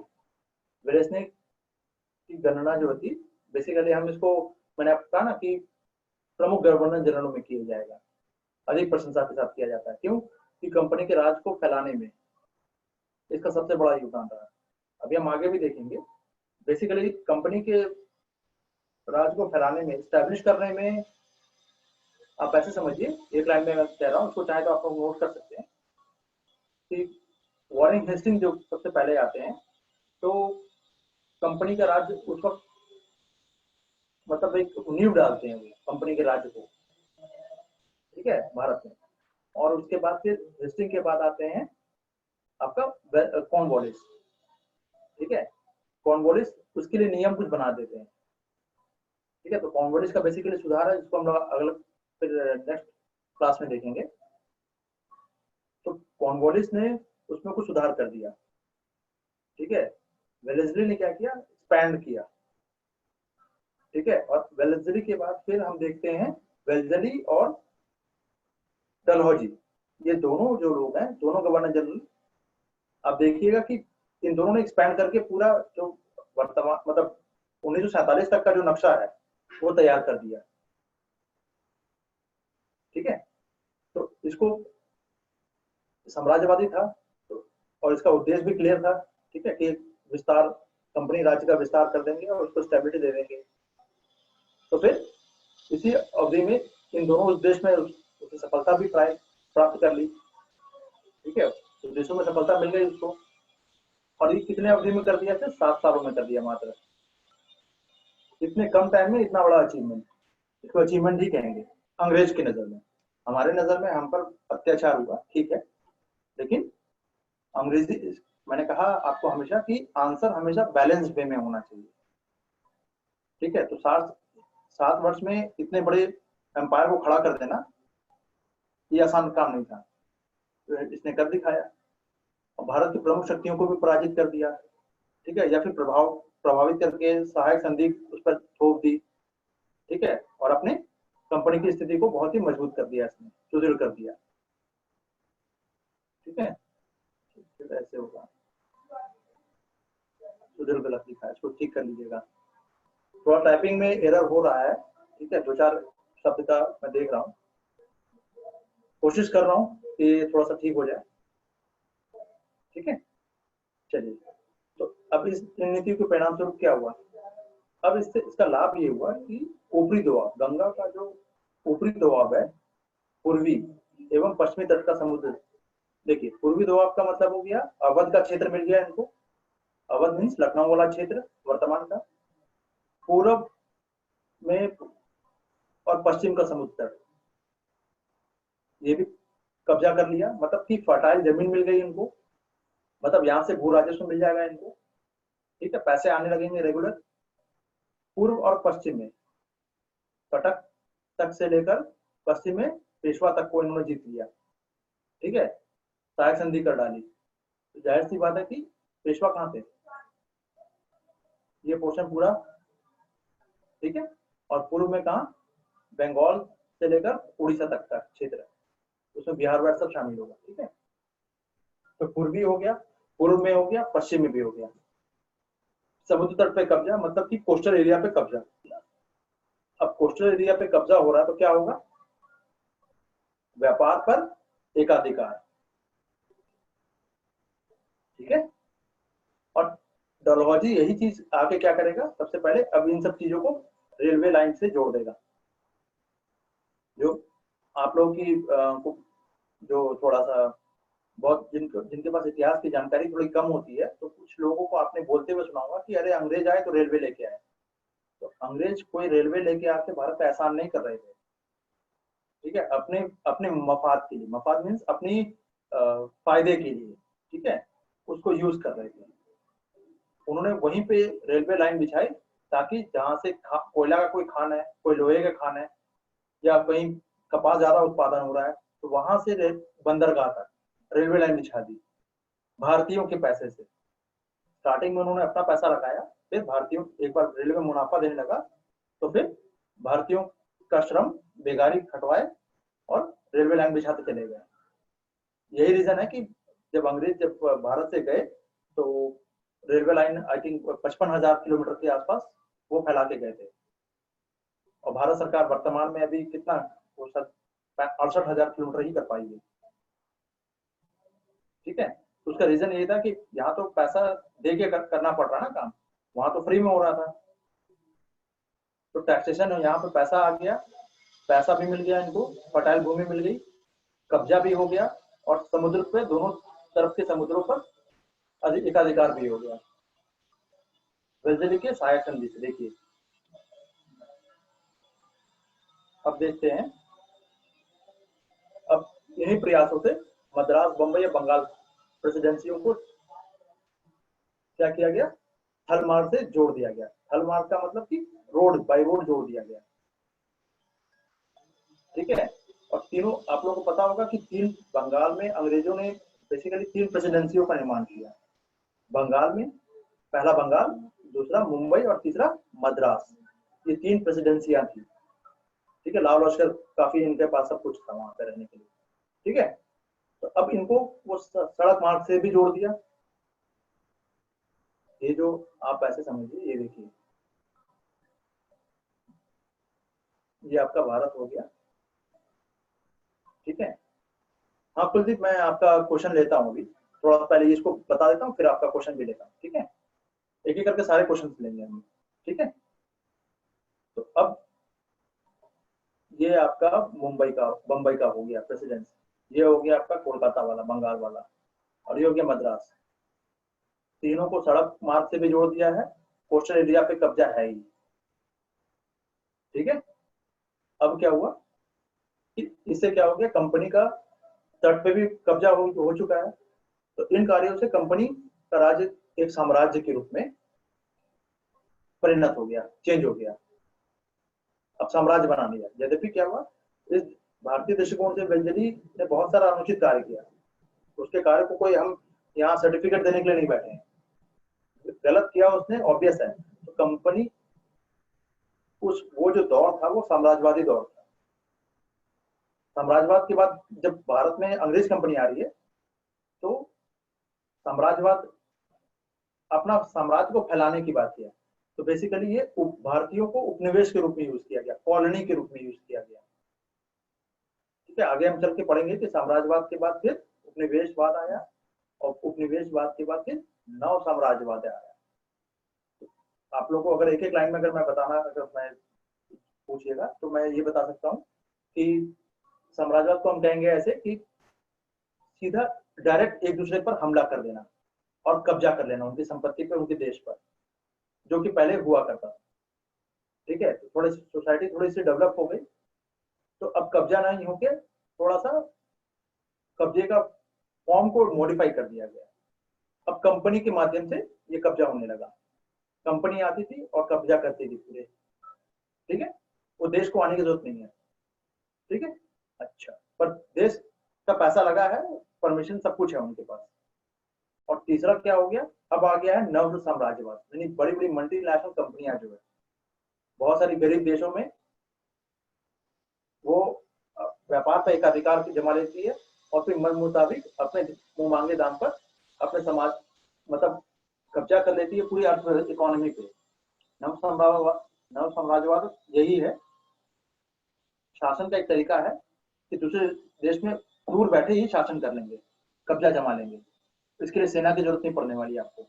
वेलेस्ली की गणना जो होती, बेसिकली हम इसको, मैंने आपको कहा ना कि प्रमुख गवर्नर जनरलों में किया जाएगा, अधिक प्रशंसा के साथ किया जाता है, क्यों कि कंपनी के राज को फैलाने में इसका सबसे बड़ा योगदान रहा। अभी हम आगे भी देखेंगे, बेसिकली कंपनी के राज को फैलाने में, स्टैब्लिश करने में, आप ऐसे समझिए, एक लाइन में मैं कह रहा हूँ, उसको चाहे तो आप लोग नोट कर सकते हैं कि वॉरेन हेस्टिंग जो सबसे पहले आते हैं, तो कंपनी का राज्य उस वक्त, मतलब एक नींव डालते हैं वो कंपनी के राज्य को, ठीक है, भारत में। और उसके बाद फिर हेस्टिंग के बाद आते हैं आपका कॉर्नवालिस, ठीक है, कॉर्नवालिस उसके लिए नियम कुछ बना देते हैं, ठीक है। तो कॉर्नवालिस का बेसिकली सुधार है, जिसको हम लोग अगले फिर नेक्स्ट क्लास में देखेंगे। तो कॉर्नवालिस ने उसमें कुछ सुधार कर दिया, ठीक है। वेलेस्ली ने क्या किया, एक्सपैंड किया, ठीक है। और वेलेस्ली के बाद फिर हम देखते हैं वेल्जली और डलहौजी, ये दोनों जो लोग हैं, दोनों गवर्नर जनरल, आप देखिएगा कि इन दोनों ने एक्सपैंड करके पूरा जो वर्तमान, मतलब 1947 तक का जो नक्शा है वो तैयार कर दिया, ठीक है। तो इसको साम्राज्यवादी था, तो, और इसका उद्देश्य भी क्लियर था, ठीक है, कि विस्तार, कंपनी राज्य का विस्तार कर देंगे और उसको स्टेबिलिटी दे देंगे। तो फिर इसी अवधि में इन दोनों उद्देश्य में उसे सफलता भी प्राप्त कर ली, ठीक है, उद्देश्यों में सफलता मिल गई उसको। और ये कितने अवधि में कर दिया था, 7 सालों में कर दिया मात्र, इतने कम टाइम में इतना बड़ा अचीवमेंट, इसको अचीवमेंट ही कहेंगे अंग्रेज की नजर में। हमारे नजर में हम पर अत्याचार हुआ, ठीक है, लेकिन अंग्रेजी, मैंने कहा आपको हमेशा कि आंसर हमेशा बैलेंस वे में होना चाहिए, ठीक है। तो 7 वर्ष में इतने बड़े एम्पायर को खड़ा कर देना ये आसान काम नहीं था, तो इसने कर दिखाया, और भारत की प्रमुख शक्तियों को भी पराजित कर दिया, ठीक है, या फिर प्रभावित करके सहायक संधि उस पर थोप दी, ठीक है, और अपने कंपनी की स्थिति को बहुत ही मजबूत कर दिया, इसने सुदृढ़ कर दिया, ठीक है। फिर ऐसे होगा, सुदृढ़ गलत लिखा है, इसको ठीक कर लीजिएगा, थोड़ा टाइपिंग में एरर हो रहा है, ठीक है, 2-4 शब्द का मैं देख रहा हूँ, कोशिश कर रहा हूँ कि थोड़ा सा ठीक हो जाए, ठीक है। चलिए, तो अब इस नीति के परिणाम स्वरूप क्या हुआ, अब इससे इसका लाभ ये हुआ कि ऊपरी दोआब, गंगा का जो ऊपरी दोआब है, पूर्वी एवं पश्चिमी तट का समुद्र, देखिए पूर्वी दोआब का मतलब हो गया अवध का क्षेत्र मिल गया इनको, अवध मीन्स लखनऊ वाला क्षेत्र वर्तमान का, पूर्व में और पश्चिम का समुद्र तट, ये भी कब्जा कर लिया, मतलब कि फर्टाइल जमीन मिल गई इनको, मतलब यहाँ से भू राजस्व मिल जाएगा इनको, ठीक है, पैसे आने लगेंगे रेगुलर। पूर्व और पश्चिम में, कटक तक से लेकर पश्चिम में पेशवा तक को इन्होंने जीत लिया, ठीक है, सहायक संधि कर डाली। तो जाहिर सी बात है कि पेशवा कहाँ थे, ये पोर्शन पूरा, ठीक है। और पूर्व में कहा, बंगाल से लेकर उड़ीसा तक का क्षेत्र, उसमें बिहार वार सब शामिल होगा, ठीक है। तो पूर्वी हो गया, पूर्व में हो गया, पश्चिम में भी हो गया। समुद्र तट पे कब्जा मतलब कि कोस्टल एरिया पे कब्जा। अब कोस्टल एरिया पे कब्जा हो रहा है तो क्या होगा, व्यापार पर एकाधिकार, ठीक है। और डलहौजी यही चीज आगे क्या करेगा, सबसे पहले अब इन सब चीजों को रेलवे लाइन से जोड़ देगा। जो आप लोगों की जो थोड़ा सा बहुत जिनके पास इतिहास की जानकारी थोड़ी कम होती है, तो कुछ लोगों को आपने बोलते हुए सुना होगा कि अरे अंग्रेज आए तो रेलवे लेके आए। तो अंग्रेज कोई रेलवे लेके आके भारत का एहसान नहीं कर रहे थे, ठीक है, अपने अपने मफाद के लिए, मफाद मीन्स अपनी फायदे के लिए, ठीक है, उसको यूज कर रहे थे। उन्होंने वहीं पे रेलवे लाइन बिछाई ताकि जहां से कोयला का कोई खान है, कोई लोहे का खान है, या कहीं कपास ज्यादा उत्पादन हो रहा है, तो वहां से बंदरगाह तक रेलवे लाइन बिछा दी भारतीयों के पैसे से। स्टार्टिंग में उन्होंने अपना पैसा लगाया, फिर भारतीयों, एक बार रेलवे मुनाफा देने लगा तो फिर भारतीयों का श्रम बेगारी हटवाए और रेलवे लाइन बिछाते चले गए। यही रीजन है कि जब अंग्रेज जब भारत से गए तो railway line I think 55,000 kilometre के आसपास वो फैला के गए थे। और भारत सरकार वर्तमान में अभी कितना, वो सब 68,000 किलोमीटर ही कर पाई है, ठीक है। तो उसका रीजन ये था कि यहाँ तो पैसा दे के करना पड़ रहा ना काम, वहां तो फ्री में हो रहा था। तो टैक्सेशन यहाँ पे पैसा आ गया, पैसा भी मिल गया इनको, फर्टाइल भूमि मिल गई, कब्जा भी हो गया, और समुद्र पे दोनों तरफ के समुद्रों पर एकाधिकार भी हो गया। वेल्जली के सहायक संधि से देखिए, अब देखते हैं, अब इन्हीं प्रयासों से मद्रास, बंबई या बंगाल प्रेसिडेंसियों को क्या किया गया, थल मार्ग से जोड़ दिया गया। थल मार्ग का मतलब कि रोड, बाई रोड जोड़ दिया गया, ठीक है। और तीनों, आप लोगों को पता होगा कि तीन, बंगाल में अंग्रेजों ने बेसिकली 3 प्रेसिडेंसियों का निर्माण किया। बंगाल में पहला बंगाल, दूसरा मुंबई और तीसरा मद्रास, ये 3 प्रेसिडेंसियां थी, ठीक है। लाल लश्कर काफी इनके पास सब कुछ था वहां पे रहने के लिए, ठीक है। तो अब इनको वो सड़क मार्ग से भी जोड़ दिया। ये जो आप ऐसे समझिए, ये देखिए, ये आपका भारत हो गया, ठीक है। हाँ कुलदीप, मैं आपका क्वेश्चन लेता हूँ अभी, थोड़ा पहले इसको बता देता हूँ, फिर आपका क्वेश्चन भी लेता हूँ, ठीक है। एक एक करके सारे क्वेश्चन लेंगे हम, ठीक है। तो अब ये आपका मुंबई का, बंबई का हो गया प्रेसिडेंस, ये हो गया आपका कोलकाता वाला, बंगाल वाला, और ये हो गया मद्रास। तीनों को सड़क मार्ग से भी जोड़ दिया है, कोस्टल एरिया पे कब्जा है ही, ठीक है। अब क्या हुआ कि इससे क्या हो गया, कंपनी का तट पे भी कब्जा हो चुका है। तो इन कार्यों से कंपनी का राज्य एक साम्राज्य के रूप में परिणत हो गया, चेंज हो गया, अब साम्राज्य बना लिया। यद्यपि क्या हुआ, इस भारतीय दृष्टिकोण से वेल्जली ने बहुत सारा अनुचित कार्य किया, उसके कार्य को कोई हम यहाँ सर्टिफिकेट देने के लिए नहीं बैठे हैं, गलत किया उसने, ऑब्वियस है। तो कंपनी, उस वो जो दौर था वो साम्राज्यवादी दौर था। साम्राज्यवाद के बाद जब भारत में अंग्रेज कंपनी आ रही है, तो साम्राज्यवाद अपना साम्राज्य को फैलाने की बात किया। तो बेसिकली ये भारतीयों को उपनिवेश के रूप में यूज किया गया, कॉलोनी के रूप में यूज किया गया, ठीक है। आगे हम चल के पढ़ेंगे कि साम्राज्यवाद के बाद फिर उपनिवेशवाद आया, और उपनिवेशवाद के बाद फिर नव साम्राज्यवाद आया। आप लोगों को अगर एक एक लाइन में अगर मैं बताना, अगर मैं पूछिएगा तो मैं ये बता सकता हूँ कि साम्राज्यवाद को हम कहेंगे ऐसे कि सीधा डायरेक्ट एक दूसरे पर हमला कर देना और कब्जा कर लेना उनकी संपत्ति पर, उनके देश पर, जो कि पहले हुआ करता था, ठीक है। तो थोड़ी सोसाइटी थोड़ी सी डेवलप हो गई, तो अब कब्जा नहीं होके थोड़ा सा कब्जे का फॉर्म को मॉडिफाई कर दिया गया। अब कंपनी के माध्यम से ये कब्जा होने लगा, कंपनी आती थी और कब्जा करती थी पूरे, ठीक है। वो देश को आने की जरूरत नहीं है, ठीक है। अच्छा, पर देश का पैसा लगा है, परमिशन सब कुछ है उनके पास। और तीसरा क्या हो गया, अब आ गया है नव साम्राज्यवाद, यानी बड़ी बड़ी मल्टीनेशनल कंपनियां जो है बहुत सारी गरीब देशों में वो व्यापार पर एक अधिकार जमा लेती है और फिर मन मुताबिक अपने मुंह मांगे दाम पर अपने समाज मतलब कब्जा कर लेती है पूरी अर्थ इकोनॉमी पे। नव साम्राज्यवाद यही है, शासन का एक तरीका है कि दूसरे देश में दूर बैठे ही शासन कर लेंगे, कब्जा जमा लेंगे, इसके लिए सेना की जरूरत नहीं पड़ने वाली आपको।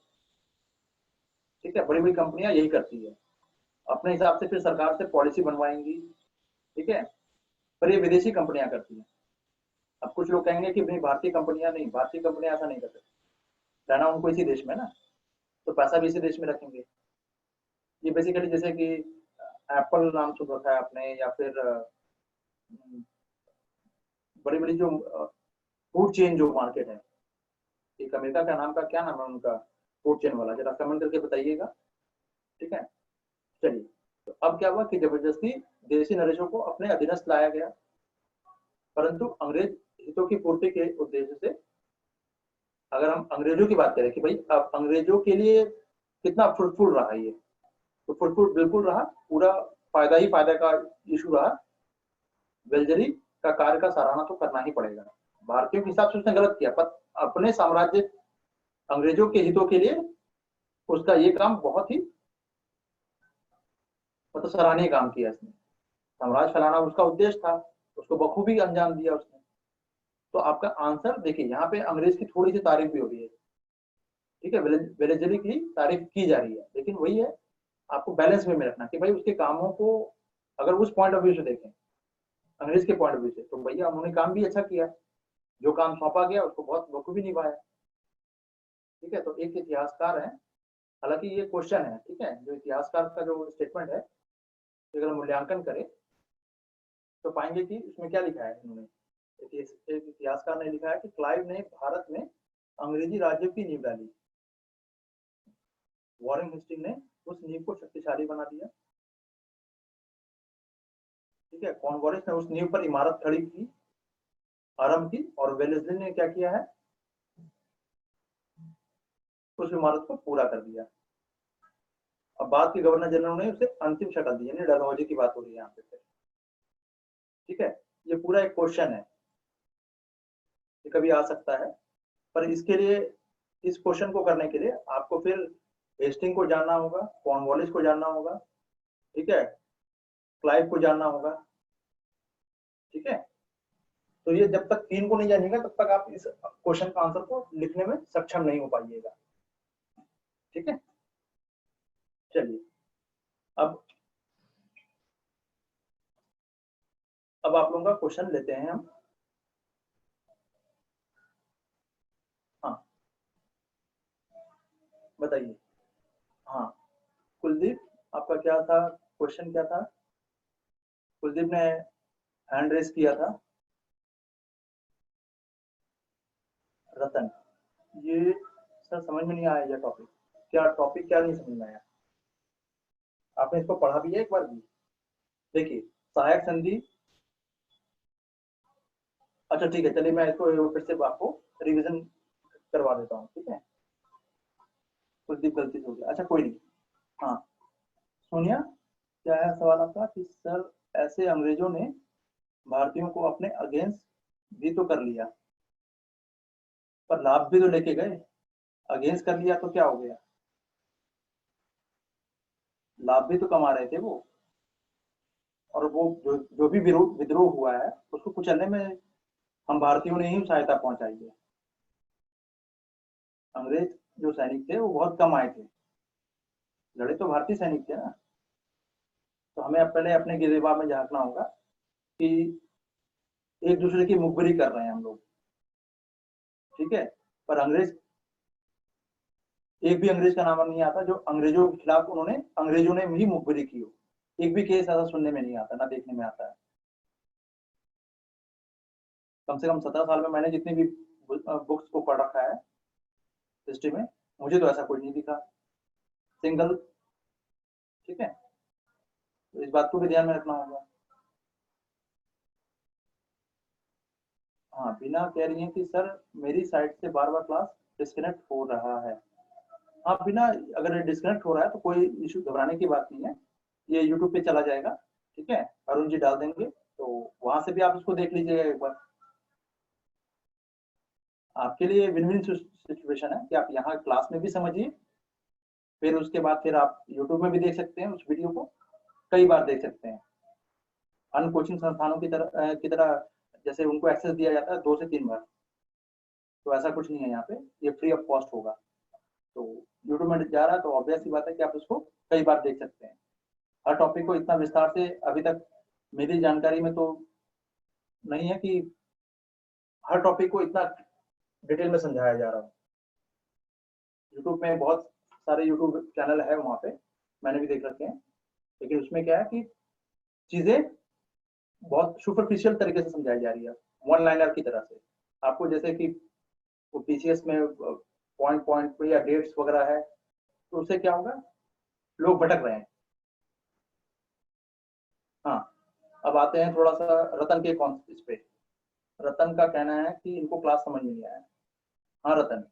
ठीक है, बड़ी बड़ी कंपनियां यही करती है, अपने हिसाब से फिर सरकार से पॉलिसी बनवाएंगी। ठीक है, पर ये विदेशी कंपनियां करती हैं। अब कुछ लोग कहेंगे कि भाई भारतीय कंपनियां नहीं, भारतीय कंपनियां ऐसा नहीं करते, रहना उनको इसी देश में ना, तो पैसा भी इसी देश में रखेंगे। ये बेसिकली जैसे कि एप्पल नाम सुन रखा है आपने, या फिर बड़ी बड़ी जो फूड चेन जो मार्केट है, एक अमेरिका का नाम का क्या नाम है उनका फूड चेन वाला, जरा कमेंट करके बताइएगा। ठीक है, चलिए, तो अब क्या हुआ कि जबरदस्ती देसी नरेशों को अपने अधीनस्थ लाया गया, परंतु अंग्रेज हितों की पूर्ति के उद्देश्य से, अगर हम अंग्रेजों की बात करें कि भाई अब अंग्रेजों के लिए कितना फ्रूटफुल रहा ये, तो फ्रूटफुल बिल्कुल रहा, पूरा फायदा ही फायदा का इशू रहा। वेलजरी का कार्य का सराहना तो करना ही पड़ेगा, भारतीयों के हिसाब से उसने गलत किया, पर अपने साम्राज्य अंग्रेजों के हितों के लिए उसका ये काम बहुत ही मतलब सराहनीय काम किया इसने। साम्राज्य फैलाना उसका उद्देश्य था, उसको बखूबी अंजाम दिया उसने। तो आपका आंसर देखिए, यहाँ पे अंग्रेज की थोड़ी सी तारीफ भी हो रही है। ठीक है, वेलेजरी की तारीफ की जा रही है, लेकिन वही है, आपको बैलेंस में रखना कि भाई उसके कामों को अगर उस पॉइंट ऑफ व्यू से देखें, अंग्रेज के पॉइंट ऑफ व्यू से, तो भैया उन्होंने काम भी अच्छा किया, जो काम सौंपा गया उसको बहुत बखूबी निभाया। ठीक है, तो एक इतिहासकार है, हालांकि ये क्वेश्चन है, ठीक है, जो इतिहासकार का जो स्टेटमेंट है, अगर मूल्यांकन करें तो पाएंगे कि उसमें क्या लिखा है इन्होंने। एक इतिहासकार ने लिखा है कि क्लाइव ने भारत में अंग्रेजी राज्य की नींव डाली, वॉरेन हेस्टिंग ने उस नींव को शक्तिशाली बना दिया। ठीक है, कॉर्नवालिस ने उस नींव पर इमारत खड़ी की, आरंभ की, और वेलेस्ली ने क्या किया है, उस इमारत को पूरा कर दिया। अब बाद के गवर्नर जनरल ने उसे अंतिम शक्ल दी, यानी डलहौजी की बात हो रही है यहाँ पे। ठीक है, ये पूरा एक क्वेश्चन है, ये कभी आ सकता है, पर इसके लिए, इस क्वेश्चन को करने के लिए आपको फिर हेस्टिंग को जानना होगा, कॉर्नवालिस को जानना होगा, ठीक है, क्लाइव को जानना होगा। ठीक है, तो ये जब तक तीन को नहीं जानिएगा तब तक आप इस क्वेश्चन का आंसर को लिखने में सक्षम नहीं हो पाइएगा। ठीक है, चलिए, अब आप लोगों का क्वेश्चन लेते हैं हम। हाँ, बताइए। हाँ, कुलदीप, आपका क्या था क्वेश्चन, क्या था? कुलदीप ने हैंड रेस किया था। रतन, ये सर समझ में नहीं आया, ये टॉपिक क्या, टॉपिक क्या नहीं समझ में आया? आपने इसको पढ़ा भी है एक बार भी? देखिए, सहायक संधि, अच्छा ठीक है, चलिए मैं इसको फिर से आपको रिवीजन करवा देता हूँ। ठीक है, कुलदीप गलती से हो गया, अच्छा कोई नहीं। हाँ, सोनिया, क्या है सवाल आपका कि सर ऐसे अंग्रेजों ने भारतीयों को अपने अगेंस्ट भी तो कर लिया, पर लाभ भी तो लेके गए। अगेंस्ट कर लिया तो क्या हो गया, लाभ भी तो कमा रहे थे वो। और वो जो भी विद्रोह हुआ है उसको कुचलने में हम भारतीयों ने ही सहायता पहुंचाई है। अंग्रेज जो सैनिक थे वो बहुत कम आए थे, लड़े तो भारतीय सैनिक थे ना। तो हमें पहले अपने गिरेबान में झांकना होगा कि एक दूसरे की मुखबिरी कर रहे हैं हम लोग। ठीक है, पर अंग्रेज, एक भी अंग्रेज का नाम नहीं आता जो अंग्रेजों के खिलाफ उन्होंने, अंग्रेजों ने ही मुखबिरी की हो। एक भी केस ऐसा सुनने में नहीं आता, ना देखने में आता है। कम से कम 17 साल में मैंने जितनी भी बुक्स को पढ़ रखा है हिस्ट्री में, मुझे तो ऐसा कोई नहीं दिखा सिंगल। ठीक है, तो इस बात को भी ध्यान में रखना होगा। हाँ, बिना कह रही हैं कि सर मेरी साइड से बार बार क्लास डिस्कनेक्ट हो रहा है। हाँ, बिना, अगर डिस्कनेक्ट हो रहा है तो कोई इशू, घबराने की बात नहीं है, ये यूट्यूब पे चला जाएगा, ठीक है, अरुण जी डाल देंगे, तो वहां से भी आप इसको देख लीजिएगा एक बार। आपके लिए विन विन सिचुएशन है कि आप यहाँ क्लास में भी समझिए, फिर उसके बाद फिर आप यूट्यूब में भी देख सकते हैं, उस वीडियो को कई बार देख सकते हैं। अन्य कोचिंग संस्थानों की तरह जैसे उनको एक्सेस दिया जाता है 2 से 3 बार, तो ऐसा कुछ नहीं है यहाँ पे, ये फ्री ऑफ कॉस्ट होगा। तो यूट्यूब में जा रहा है तो ऑब्वियस सी बात है कि आप उसको कई बार देख सकते हैं। हर टॉपिक को इतना विस्तार से अभी तक मेरी जानकारी में तो नहीं है कि हर टॉपिक को इतना डिटेल में समझाया जा रहा हो। यूट्यूब में बहुत सारे यूट्यूब चैनल है, वहाँ पे मैंने भी देख रखे हैं, लेकिन उसमें क्या है कि चीजें बहुत सुपरफिशियल तरीके से समझाई जा रही है, वन लाइनर की तरह से। आपको जैसे कि वो पीसीएस में पॉइंट पॉइंट पे या डेट्स वगैरह है, तो उससे क्या होगा, लोग भटक रहे हैं। हाँ, अब आते हैं थोड़ा सा रतन के इस पे। रतन का कहना है कि इनको क्लास समझ नहीं आया। हाँ रतन,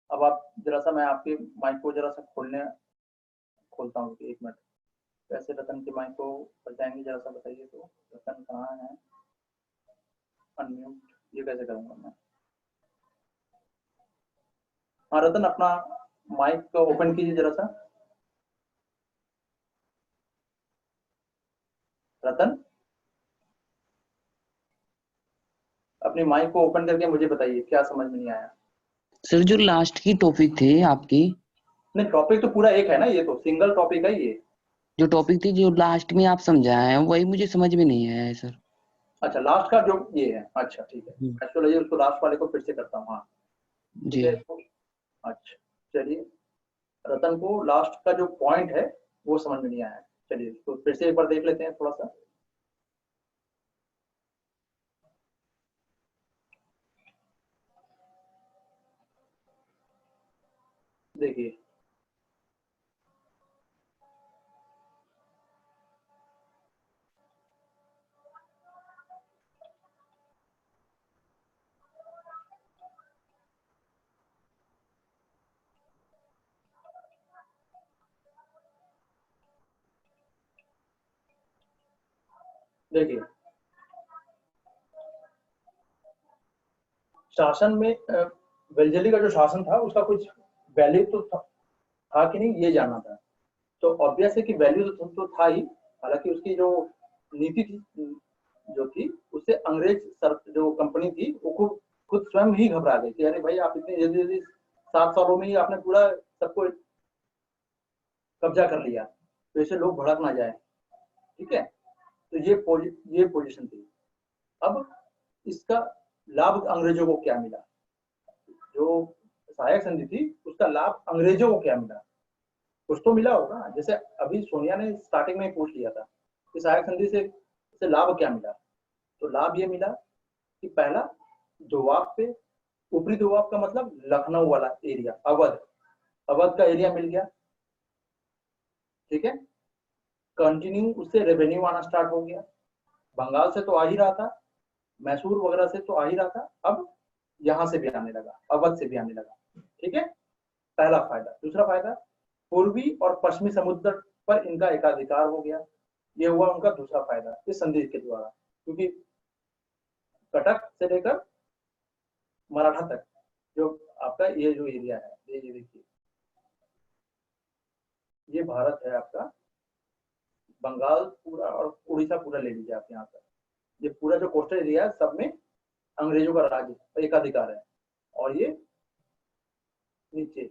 अब आप जरा सा, मैं आपके माइक को जरा सा खोलता हूँ, 1 मिनट। कैसे रतन के माइक को बजाएंगे, जरा सा बताइए तो। रतन कहाँ है, अनम्यूट, ये कैसे करूँगा मैं? हाँ रतन, अपना माइक को ओपन कीजिए जरा सा। रतन, अपनी माइक को ओपन करके मुझे बताइए क्या समझ में नहीं आया। सर जो लास्ट की टॉपिक थी आपकी, नहीं, टॉपिक तो पूरा एक है ना, ये तो सिंगल टॉपिक है ये। जो टॉपिक थी जो लास्ट में आप समझाए हैं वही मुझे समझ में नहीं आया है सर। अच्छा, लास्ट का जो ये है, अच्छा ठीक है, एक्चुअली उसको लास्ट वाले को फिर से करता हूँ। हाँ ठीक जी। है इसको। अच्छा, चलिए, रतन को लास्ट का जो पॉइंट है वो समझ में नहीं आया है। चलिए तो फिर से एक बार देख लेते हैं थोड़ा सा। देखिए, देखिए शासन में वेलजली का जो शासन था उसका कुछ वैल्यू तो था कि नहीं, ये जानना था। तो ऑब्वियस है कि वैल्यू तो था ही, हालांकि उसकी जो नीति थी, जो थी, उससे अंग्रेज सर जो कंपनी थी वो खुद खुद स्वयं ही घबरा गई कि अरे भाई, आप इतनी जल्दी जल्दी 7 सालों में ही आपने पूरा सबको कब्जा कर लिया, तो ऐसे लोग भड़क ना जाए। ठीक है, तो ये पोजीशन थी। अब इसका लाभ अंग्रेजों को क्या मिला, जो सहायक संधि थी उसका लाभ अंग्रेजों को क्या मिला? कुछ तो मिला होगा। जैसे अभी सोनिया ने स्टार्टिंग में पूछ लिया था कि सहायक संधि से लाभ क्या मिला, तो लाभ ये मिला कि पहला, दोआब पे, ऊपरी दोआब का मतलब लखनऊ वाला एरिया, अवध, अवध का एरिया मिल गया। ठीक है, कंटिन्यू उससे रेवेन्यू आना स्टार्ट हो गया। बंगाल से तो आ ही रहा था, मैसूर वगैरह से तो आ ही रहा था, अब यहाँ से भी आने लगा, अवध से भी आने लगा। ठीक है, पहला फायदा। दूसरा फायदा, पूर्वी और पश्चिमी समुद्र पर इनका एकाधिकार हो गया। ये हुआ उनका दूसरा फायदा इस संधि के द्वारा, क्योंकि कटक से लेकर मराठा तक जो आपका ये जो एरिया है, ये देखिए, ये भारत है आपका, बंगाल पूरा और उड़ीसा पूरा ले लीजिए आप यहाँ पर। ये पूरा जो कोस्टल एरिया है सब में अंग्रेजों का राज एकाधिकार है। और ये नीचे,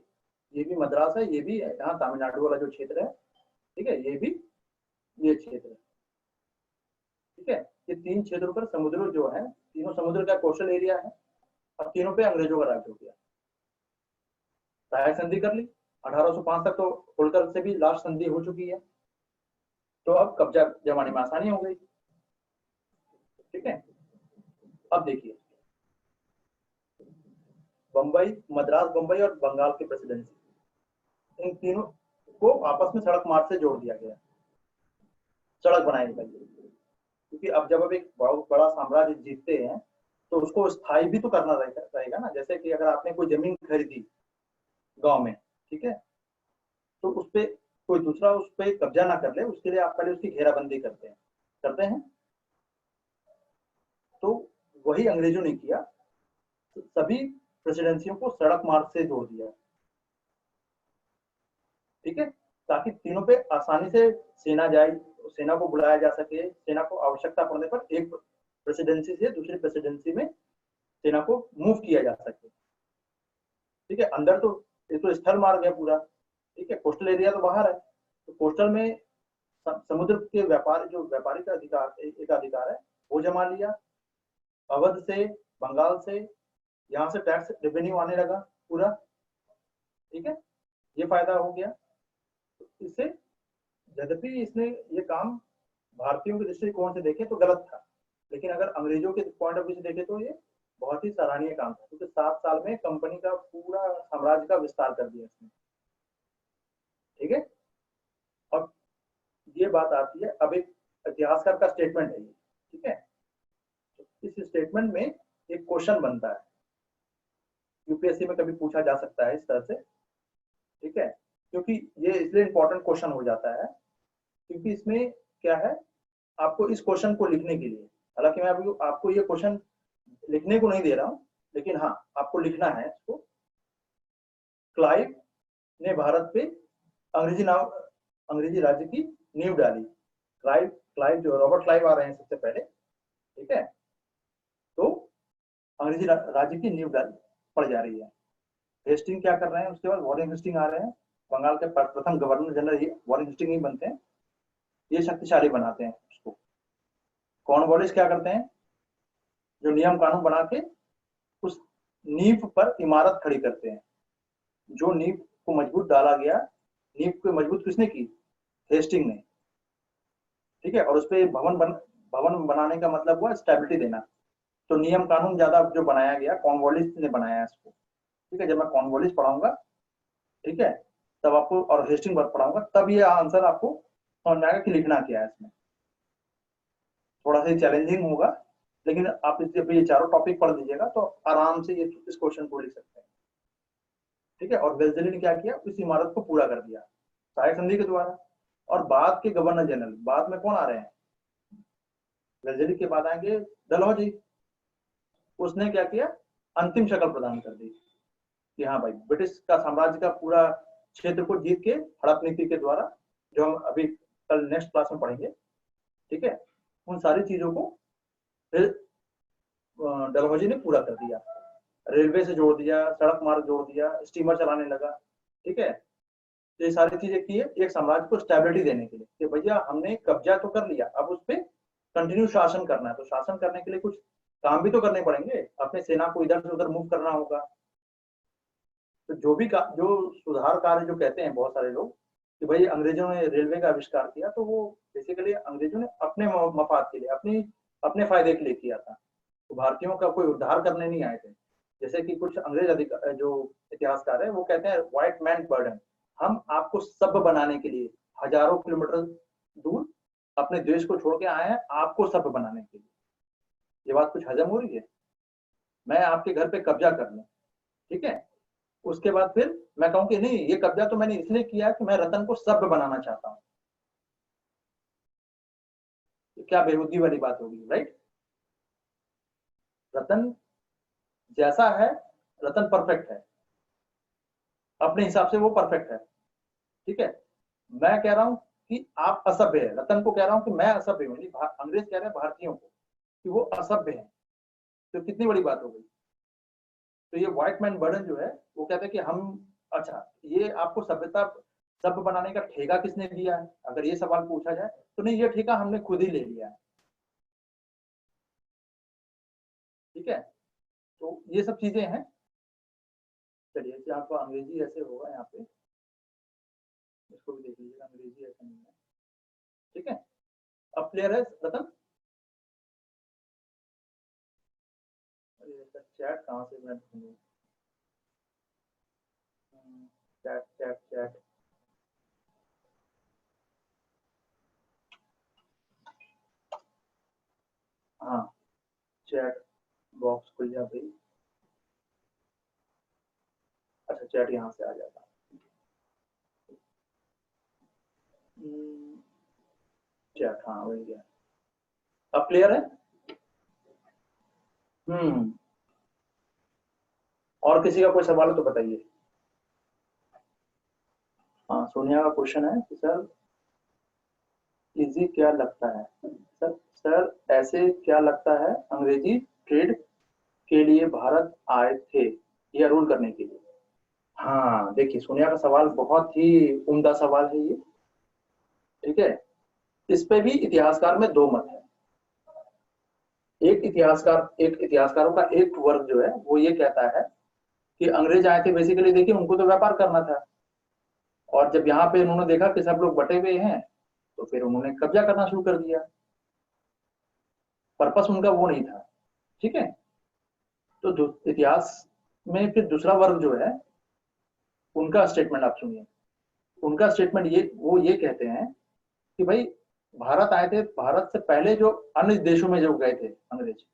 ये भी मद्रास है, ये भी यहाँ तमिलनाडु वाला जो क्षेत्र है, ठीक है, ये भी, ये क्षेत्र है। ठीक है, ये 3 क्षेत्रों पर समुद्र जो है, तीनों समुद्र का कोस्टल एरिया है, और तीनों पे अंग्रेजों का राज हो गया। सहायक संधि कर ली, 1805 तक तो होलकर से भी लास्ट संधि हो चुकी है, तो अब कब्जा जमाने में आसानी हो गई। ठीक है, अब देखिए, बंबई, मद्रास, बंबई और बंगाल की प्रेसिडेंसी, इन तीनों को आपस में सड़क मार्ग से जोड़ दिया गया, सड़क बनाई गई। क्योंकि अब जब अब एक बहुत बड़ा साम्राज्य जीतते हैं तो उसको स्थायी भी तो करना रहेगा ना। जैसे कि अगर आपने कोई जमीन खरीदी गांव में, ठीक है, तो उस पे कोई दूसरा उस पे कब्जा ना कर ले, उसके लिए आप पहले उसकी घेराबंदी करते हैं। तो वही अंग्रेजों ने किया, सभी प्रेसिडेंसियों को सड़क मार्ग से जोड़ दिया, ठीक है, ताकि तीनों पे आसानी से सेना जाए, सेना को बुलाया जा सके, सेना को आवश्यकता पड़ने पर एक प्रेसिडेंसी से दूसरी प्रेसिडेंसी में सेना को मूव किया जा सके, ठीक है। अंदर तो ये तो स्थल मार्ग है पूरा, ठीक है, कोस्टल एरिया तो बाहर है, तो कोस्टल में समुद्र के व्यापार, जो व्यापारी का अधिकार, एक अधिकार है, वो जमा लिया। अवध से, बंगाल से, यहाँ से टैक्स रेवेन्यू आने लगा पूरा, ठीक है, ये फायदा हो गया। तो इससे, यद्यपि इसने ये काम भारतीयों के दृष्टिकोण से देखें तो गलत था, लेकिन अगर अंग्रेजों के पॉइंट ऑफ व्यू से देखें तो ये बहुत ही सराहनीय काम था, क्योंकि 7 साल में कंपनी का पूरा साम्राज्य का विस्तार कर दिया इसने, ठीक है। और ये बात आती है, अब एक इतिहासकार का स्टेटमेंट है ये, ठीक है। तो इस स्टेटमेंट में एक क्वेश्चन बनता है, यूपीएससी में कभी पूछा जा सकता है इस तरह से, ठीक है, क्योंकि ये इसलिए इंपॉर्टेंट क्वेश्चन हो जाता है क्योंकि इसमें क्या है, आपको इस क्वेश्चन को लिखने के लिए, हालांकि मैं अभी आपको ये क्वेश्चन लिखने को नहीं दे रहा हूं, लेकिन हाँ आपको लिखना है इसको। क्लाइव ने भारत पे अंग्रेजी राज्य की नींव डाली। क्लाइव जो रॉबर्ट क्लाइव आ रहे हैं सबसे पहले, ठीक है, तो अंग्रेजी राज्य की नींव डाली पड़ जा रही है। हेस्टिंग क्या कर रहे हैं, उसके बाद वॉरेन हेस्टिंग आ रहे हैं, बंगाल के प्रथम गवर्नर जनरल ये वॉरेन हेस्टिंग ही बनते हैं, ये शक्तिशाली बनाते हैं उसको। कॉर्नवालिस क्या करते हैं, जो नियम कानून बना के उस नींव पर इमारत खड़ी करते हैं। जो नींव को मजबूत डाला गया, नींव को मजबूत किसने की, हेस्टिंग ने, ठीक है। और उस पर भवन बनाने का मतलब हुआ स्टेबिलिटी देना। तो नियम कानून ज्यादा जो बनाया गया, कॉर्नवालिस ने बनाया इसको, ठीक है। जब मैं कॉर्नवालिस पढ़ाऊंगा, ठीक है, तब आपको, और हेस्टिंग पढ़ाऊंगा, तब ये आंसर आपको समझ में आएगा कि लिखना क्या है इसमें। थोड़ा सा चैलेंजिंग होगा, लेकिन आप ये चारों टॉपिक पढ़ लीजिएगा तो आराम से ये इस क्वेश्चन को लिख सकते हैं, ठीक है। और वेल्जली ने क्या किया, उस इमारत को पूरा कर दिया सहायक संधि के द्वारा। और बाद के गवर्नर जनरल, बाद में कौन आ रहे हैं, वेल्जली के बाद आएंगे डलहौजी। उसने क्या किया, अंतिम शक्ल प्रदान कर दी कि हाँ भाई, ब्रिटिश का साम्राज्य का पूरा क्षेत्र को जीत के हड़प नीति के द्वारा, जो हम अभी कल नेक्स्ट क्लास में पढ़ेंगे, ठीक है, उन सारी चीजों को फिर डलहौजी ने पूरा कर दिया। रेलवे से जोड़ दिया, सड़क मार्ग जोड़ दिया, स्टीमर चलाने लगा, ठीक है। ये सारी चीजें की है एक साम्राज्य को स्टेबिलिटी देने के लिए कि भैया हमने कब्जा तो कर लिया, अब उस पर कंटिन्यू शासन करना है। तो शासन करने के लिए कुछ काम भी तो करने पड़ेंगे, अपने सेना को इधर से उधर मूव करना होगा। तो जो सुधार कार्य जो कहते हैं बहुत सारे लोग कि भाई अंग्रेजों ने रेलवे का आविष्कार किया, तो वो बेसिकली अंग्रेजों ने अपने मफाद के लिए, अपने फायदे के लिए किया था। तो भारतीयों का कोई उद्धार करने नहीं आए थे। जैसे कि कुछ अंग्रेज जो इतिहासकार है वो कहते हैं व्हाइट मैन बर्डन, हम आपको सभ्य बनाने के लिए हजारों किलोमीटर दूर अपने देश को छोड़ के आए हैं, आपको सभ्य बनाने के लिए। ये बात कुछ हजम हो रही है, मैं आपके घर पे कब्जा कर लूं, ठीक है, उसके बाद फिर मैं कहूं कि नहीं, ये कब्जा तो मैंने इसलिए किया कि मैं रतन को सभ्य बनाना चाहता हूं, तो क्या बेहूदी वाली बात होगी, राइट। रतन जैसा है, रतन परफेक्ट है, अपने हिसाब से वो परफेक्ट है, ठीक है। मैं कह रहा हूं कि आप असभ्य है, रतन को कह रहा हूं कि मैं असभ्य हूं, अंग्रेज कह रहे हैं भारतीयों को कि वो असभ्य है, तो कितनी बड़ी बात हो गई। तो ये व्हाइट मैन बर्डन जो है, वो कहते हैं कि हम, अच्छा, ये आपको सभ्य बनाने का ठेका किसने दिया है, अगर ये सवाल पूछा जाए तो नहीं, ये ठेका हमने खुद ही ले लिया है, ठीक है। तो ये सब चीजें हैं। चलिए, यहाँ तो अंग्रेजी ऐसे होगा, यहाँ पे इसको भी देख लीजिएगा, अंग्रेजी ऐसा नहीं है, ठीक है। अब क्लियर है रतन, चैट कहाँ से मैं ढूंढूं, चैट चैट चैट, हाँ, चैट बॉक्स खुल जा भाई। अच्छा चैट यहाँ से आ जाता। चैट, हाँ वही है। अब क्लियर है। हम्म। और किसी का कोई सवाल हो तो बताइए। हाँ, सोनिया का क्वेश्चन है कि सर इजी क्या लगता है। सर ऐसे क्या लगता है अंग्रेजी ट्रेड के लिए भारत आए थे या रूल करने के लिए। हाँ देखिए, सोनिया का सवाल बहुत ही उम्दा सवाल है ये। ठीक है, इस पे भी इतिहासकार में दो मत है। एक इतिहासकारों का एक वर्ग जो है वो ये कहता है कि अंग्रेज आए थे बेसिकली, देखिए उनको तो व्यापार करना था, और जब यहाँ पे उन्होंने देखा कि सब लोग बटे हुए हैं तो फिर उन्होंने कब्जा करना शुरू कर दिया। पर्पस उनका वो नहीं था। ठीक है, तो इतिहास में फिर दूसरा वर्ग जो है उनका स्टेटमेंट आप सुनिए। उनका स्टेटमेंट ये, वो ये कहते हैं कि भाई भारत आए थे, भारत से पहले जो अन्य देशों में जो गए थे अंग्रेज,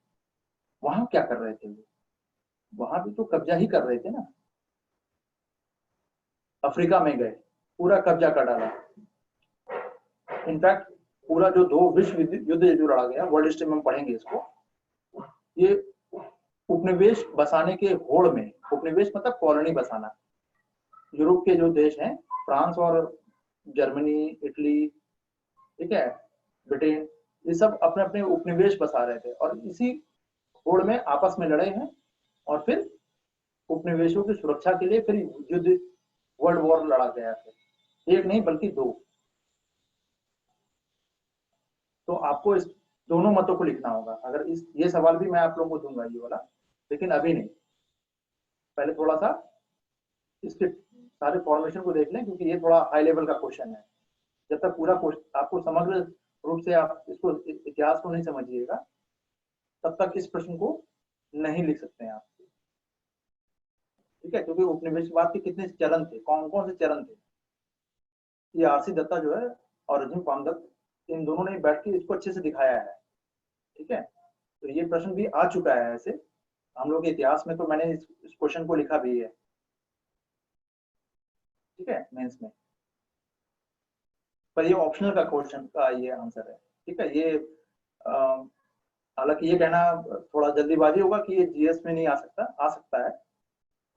वहां क्या कर रहे थे वो, वहां भी तो कब्जा ही कर रहे थे ना। अफ्रीका में गए, पूरा कब्जा कर डाला। इनफैक्ट पूरा जो दो विश्व युद्ध जो लड़ा गया, वर्ल्ड हिस्ट्री में हम पढ़ेंगे इसको, ये उपनिवेश बसाने के होड़ में, उपनिवेश मतलब कॉलोनी बसाना। यूरोप के जो देश हैं, फ्रांस और जर्मनी, इटली, ठीक है, ब्रिटेन, ये सब अपने अपने उपनिवेश बसा रहे थे और इसी होड़ में आपस में लड़े हैं, और फिर उपनिवेशों की सुरक्षा के लिए फिर युद्ध, वर्ल्ड वॉर लड़ा गया है, एक नहीं बल्कि दो। तो आपको इस दोनों मतों को लिखना होगा। अगर इस ये सवाल भी मैं आप लोगों को दूंगा ये वाला, लेकिन अभी नहीं, पहले थोड़ा सा इसके सारे फॉर्मेशन को देख लें, क्योंकि ये थोड़ा हाई लेवल का क्वेश्चन है। जब तक पूरा आपको समग्र रूप से आप इसको इतिहास को नहीं समझिएगा, तब तक इस प्रश्न को नहीं लिख सकते हैं आप। ठीक है, क्योंकि उपनिवेशवाद के कितने चरण थे, कौन कौन से चरण थे, ये आरसी दत्ता जो है और रजनी पामदत्त, इन दोनों ने बैठ के इसको अच्छे से दिखाया है। ठीक है, तो ये प्रश्न भी आ चुका है ऐसे हम लोग के इतिहास में, तो मैंने इस क्वेश्चन को लिखा भी है। ठीक है, मेंस में, पर ये ऑप्शनल का क्वेश्चन का ये आंसर है। ठीक है, ये हालांकि ये कहना थोड़ा जल्दीबाजी होगा कि ये जीएस में नहीं आ सकता, आ सकता है,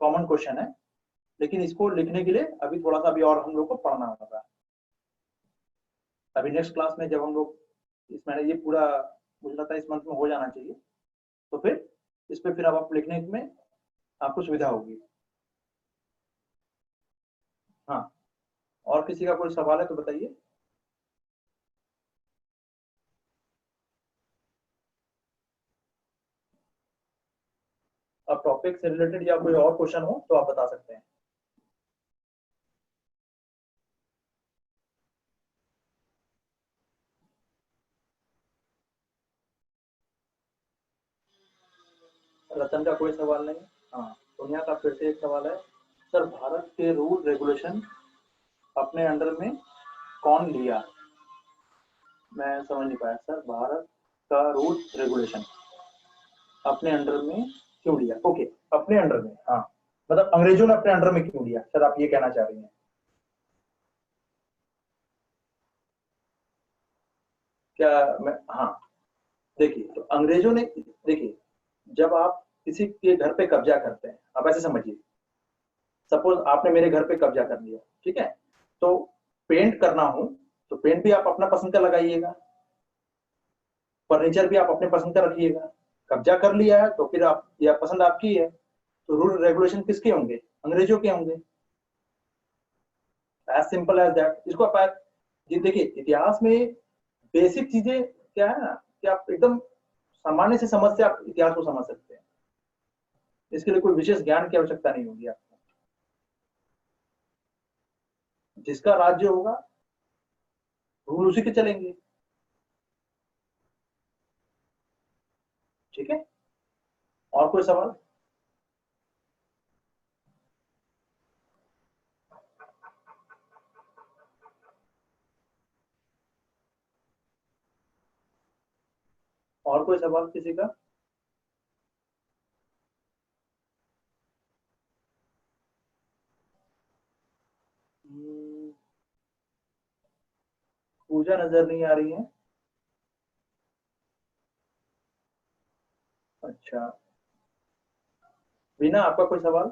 कॉमन क्वेश्चन है, लेकिन इसको लिखने के लिए अभी थोड़ा सा अभी और हम लोग को पढ़ना होगा। अभी नेक्स्ट क्लास में जब हम लोग इस महीने, ये पूरा मुझे लगता है इस मंथ में हो जाना चाहिए, तो फिर इस पे फिर अब आप लिखने में आपको सुविधा होगी। हाँ, और किसी का कोई सवाल है तो बताइए। अब टॉपिक से रिलेटेड या कोई और क्वेश्चन हो तो आप बता सकते हैं। रतन का कोई सवाल नहीं। हाँ, सोनिया का फिर से एक सवाल है, सर भारत के रूल रेगुलेशन अपने अंडर में कौन लिया। मैं समझ नहीं पाया सर, भारत का रूल रेगुलेशन अपने अंडर में क्यों लिया। ओके, अपने अंडर में, हाँ, मतलब अंग्रेजों ने अपने अंडर में क्यों लिया, सर आप ये कहना चाह रही हैं। क्या मैं, हाँ, देखिए तो अंग्रेजों ने, देखिए जब आप किसी के घर पे कब्जा करते हैं, आप ऐसे समझिए, सपोज आपने मेरे घर पे कब्जा कर लिया, ठीक है, तो पेंट करना हो तो पेंट भी आप अपना पसंद का लगाइएगा, फर्नीचर भी आप अपने पसंद का रखिएगा। कब्जा कर लिया है तो फिर आप, या पसंद आपकी है, तो रूल रेगुलेशन किसके होंगे, अंग्रेजों के होंगे। As simple as that. इसको आप ये देखिए, इतिहास में बेसिक चीजें क्या है ना, कि आप एकदम सामान्य से समझ से आप इतिहास को समझ सकते हैं। इसके लिए कोई विशेष ज्ञान की आवश्यकता नहीं होगी आपको। जिसका राज्य होगा रूल उसी के चलेंगे। ठीक है, और कोई सवाल। और कोई सवाल किसी का। पूजा नजर नहीं आ रही है। अच्छा, बीना आपका कोई सवाल?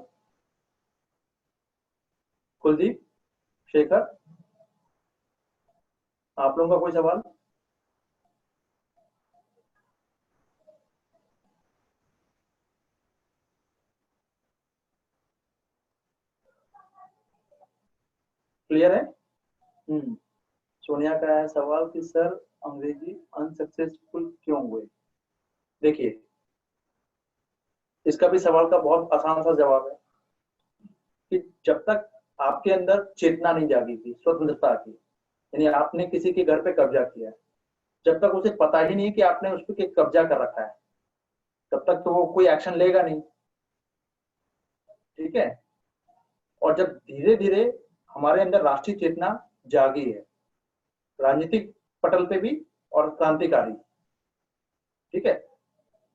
कुलदीप, शेखर, आप लोगों का कोई सवाल? क्लियर है? हम्म। सोनिया का है सवाल कि सर अंग्रेजी अनसक्सेसफुल क्यों हुए। देखिए, इसका भी सवाल का बहुत आसान सा जवाब है कि जब तक आपके अंदर चेतना नहीं जागी थी स्वतंत्रता की, यानी आपने किसी के घर पे कब्जा किया है, जब तक उसे पता ही नहीं कि आपने उस पर कब्जा कर रखा है, तब तक तो वो कोई एक्शन लेगा नहीं। ठीक है। और जब धीरे धीरे हमारे अंदर राष्ट्रीय चेतना जागी है, राजनीतिक पटल पे भी और क्रांतिकारी, ठीक है,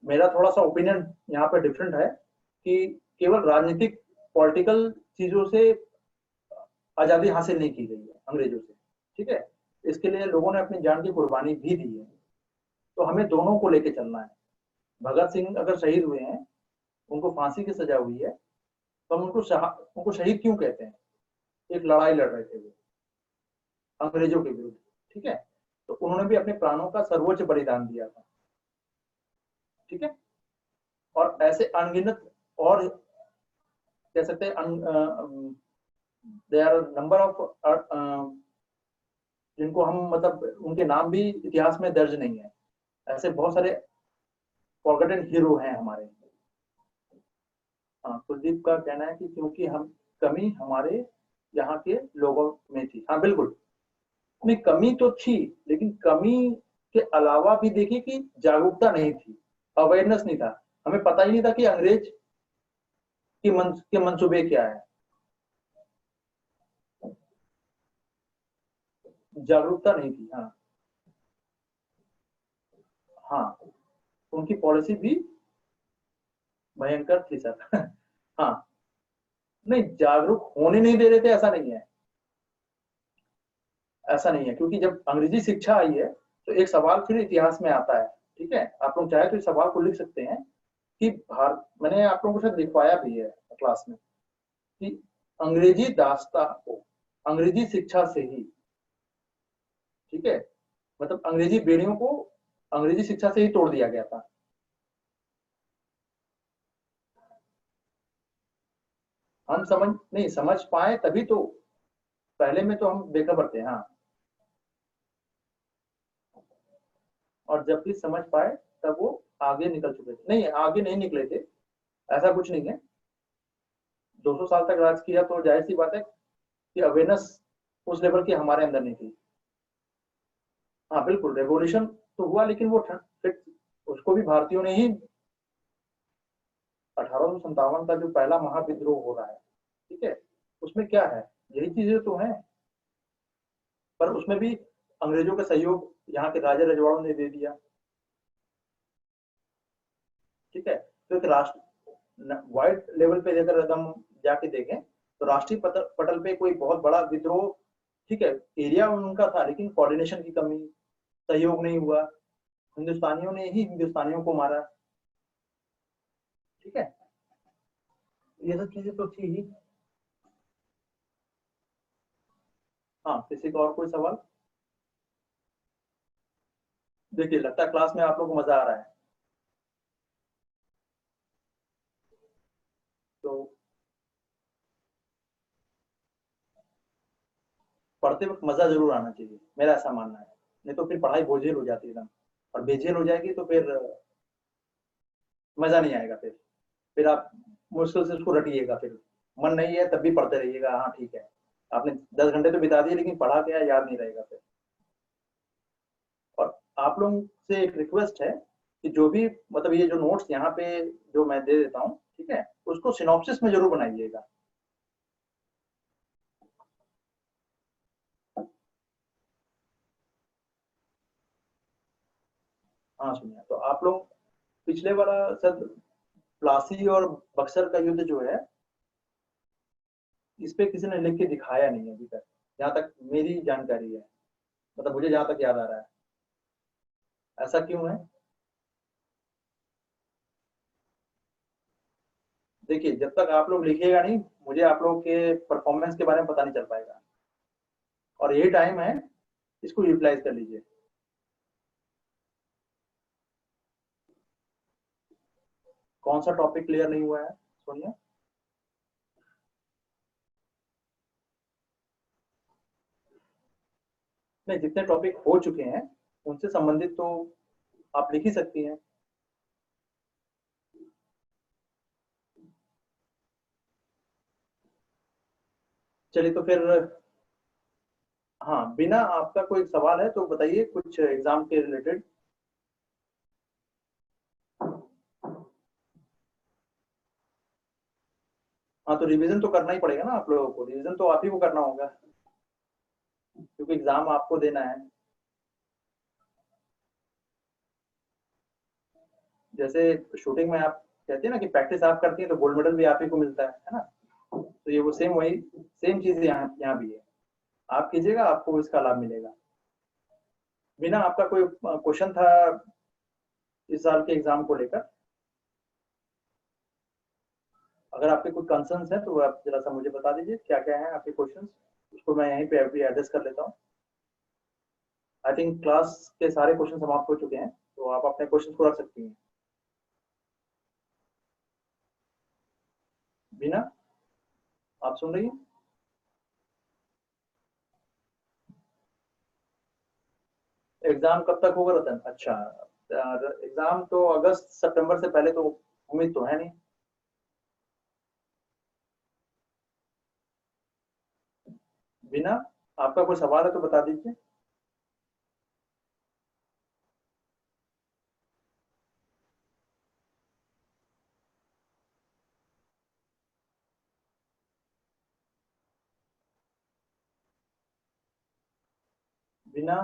मेरा थोड़ा सा ओपिनियन यहाँ पे डिफरेंट है कि केवल राजनीतिक पॉलिटिकल चीजों से आजादी हासिल नहीं की गई है अंग्रेजों से। ठीक है। इसके लिए लोगों ने अपनी जान की कुर्बानी भी दी है। तो हमें दोनों को लेके चलना है। भगत सिंह अगर शहीद हुए हैं, उनको फांसी की सजा हुई है, तो हम उनको शहीद क्यों कहते हैं? एक लड़ाई लड़ रहे थे वो अंग्रेजों के विरुद्ध। ठीक है। तो उन्होंने भी अपने प्राणों का सर्वोच्च बलिदान दिया था। ठीक है। और ऐसे अनगिनत और कह सकते हैं देयर आर नंबर ऑफ जिनको हम मतलब उनके नाम भी इतिहास में दर्ज नहीं है। ऐसे बहुत सारे फॉरगॉटन हीरो हैं हमारे। हाँ, कुलदीप का कहना है कि क्योंकि हम कमी हमारे यहाँ के लोगों में थी। हाँ बिल्कुल, नहीं कमी तो थी, लेकिन कमी के अलावा भी देखिए कि जागरूकता नहीं थी, अवेयरनेस नहीं था। हमें पता ही नहीं था कि अंग्रेज के मंसूबे क्या है। जागरूकता नहीं थी। हाँ। हाँ, उनकी पॉलिसी भी भयंकर थी सर। हाँ, नहीं जागरूक होने नहीं दे रहे थे ऐसा नहीं है। ऐसा नहीं है, क्योंकि जब अंग्रेजी शिक्षा आई है तो एक सवाल फिर इतिहास में आता है। ठीक है, आप लोग चाहे तो इस सवाल को लिख सकते हैं कि भारत, मैंने आप लोगों को शायद लिखवाया भी है क्लास में, कि अंग्रेजी दास्ता को अंग्रेजी शिक्षा से ही, ठीक है, मतलब अंग्रेजी बेड़ियों को अंग्रेजी शिक्षा से ही तोड़ दिया गया था। हम समझ नहीं समझ पाए तभी तो, पहले में तो हम बेखबर थे। हाँ, और जब भी समझ पाए तब वो आगे निकल चुके थे। नहीं, आगे नहीं निकले थे, ऐसा कुछ नहीं है। 200 साल तक राज किया तो जाहिर सी बात है कि अवेयरनेस उस लेवल की हमारे अंदर नहीं थी। हाँ बिल्कुल, रेवोल्यूशन तो हुआ, लेकिन वो फिर उसको भी भारतीयों ने ही, 1857 का जो पहला महाविद्रोह हो रहा है, ठीक है, उसमें क्या है, यही चीजें तो हैं। पर उसमें भी अंग्रेजों का सहयोग यहाँ के राजा रजवाड़ों ने दे दिया। ठीक है। तो एक राष्ट्र वाइड लेवल पे अगर हम जाके देखें तो राष्ट्रीय पटल पे कोई बहुत बड़ा विद्रोह, ठीक है, एरिया उनका था, लेकिन कोऑर्डिनेशन की कमी, सहयोग नहीं हुआ, हिंदुस्तानियों ने ही हिंदुस्तानियों को मारा। ठीक है, ये सब चीजें तो थी ही। हाँ, किसी का और कोई सवाल? देखिए, लगता है क्लास में आप लोग को मजा आ रहा है। तो पढ़ते वक्त मजा जरूर आना चाहिए, मेरा ऐसा मानना है। नहीं तो फिर पढ़ाई बोझिल हो जाती है एकदम, और बेझिल हो जाएगी तो फिर मजा नहीं आएगा। फिर आप मुश्किल से उसको रटिएगा। फिर मन नहीं है तब भी पढ़ते रहिएगा। हाँ ठीक है, आपने 10 घंटे तो बिता दिए, लेकिन पढ़ा क्या याद नहीं रहेगा फिर। और आप लोगों से एक रिक्वेस्ट है कि जो भी मतलब ये जो नोट्स यहाँ पे जो मैं दे देता हूँ, ठीक है, उसको सिनॉप्सिस में जरूर बनाइएगा। हाँ सुनिए, तो आप लोग पिछले वाला सर प्लासी और बक्सर का युद्ध जो है, इस पे किसी ने लिख के दिखाया नहीं है अभी तक, जहाँ तक मेरी जानकारी है। मतलब मुझे जहां तक याद आ रहा है। ऐसा क्यों है? देखिए, जब तक आप लोग लिखिएगा नहीं, मुझे आप लोग के परफॉर्मेंस के बारे में पता नहीं चल पाएगा, और यही टाइम है, इसको यूटिलाइज कर लीजिए। कौन सा टॉपिक क्लियर नहीं हुआ है सोनिया? नहीं, जितने टॉपिक हो चुके हैं उनसे संबंधित तो आप लिख ही सकती हैं। चलिए तो फिर, हाँ, बिना आपका कोई सवाल है तो बताइए कुछ एग्जाम के रिलेटेड। हाँ, तो रिवीजन तो करना ही पड़ेगा ना आप लोगों को, रिवीजन तो आप ही को करना होगा, क्योंकि एग्जाम आपको देना है। जैसे शूटिंग में आप कहते हैं ना कि प्रैक्टिस आप करती हैं तो गोल्ड मेडल भी आप ही को मिलता है ना? तो ये वो सेम, वही सेम चीज यहाँ यहाँ भी है। आप कीजिएगा, आपको इसका लाभ मिलेगा। बिना, आपका कोई क्वेश्चन था इस साल के एग्जाम को लेकर? अगर आपके कोई कंसर्न्स है तो आप जरा सा मुझे बता दीजिए, क्या क्या है आपके क्वेश्चंस, उसको मैं यहीं पे अभी एड्रेस कर लेता हूँ। आई थिंक क्लास के सारे क्वेश्चन समाप्त हो चुके हैं, तो आप अपने क्वेश्चन को रख सकती हैं। बिना, आप सुन रही हैं? एग्जाम कब तक होगा रतन? अच्छा, एग्जाम तो अगस्त सितंबर से पहले तो उम्मीद तो है नहीं। बिना, आपका कोई सवाल है तो बता दीजिए। बिना,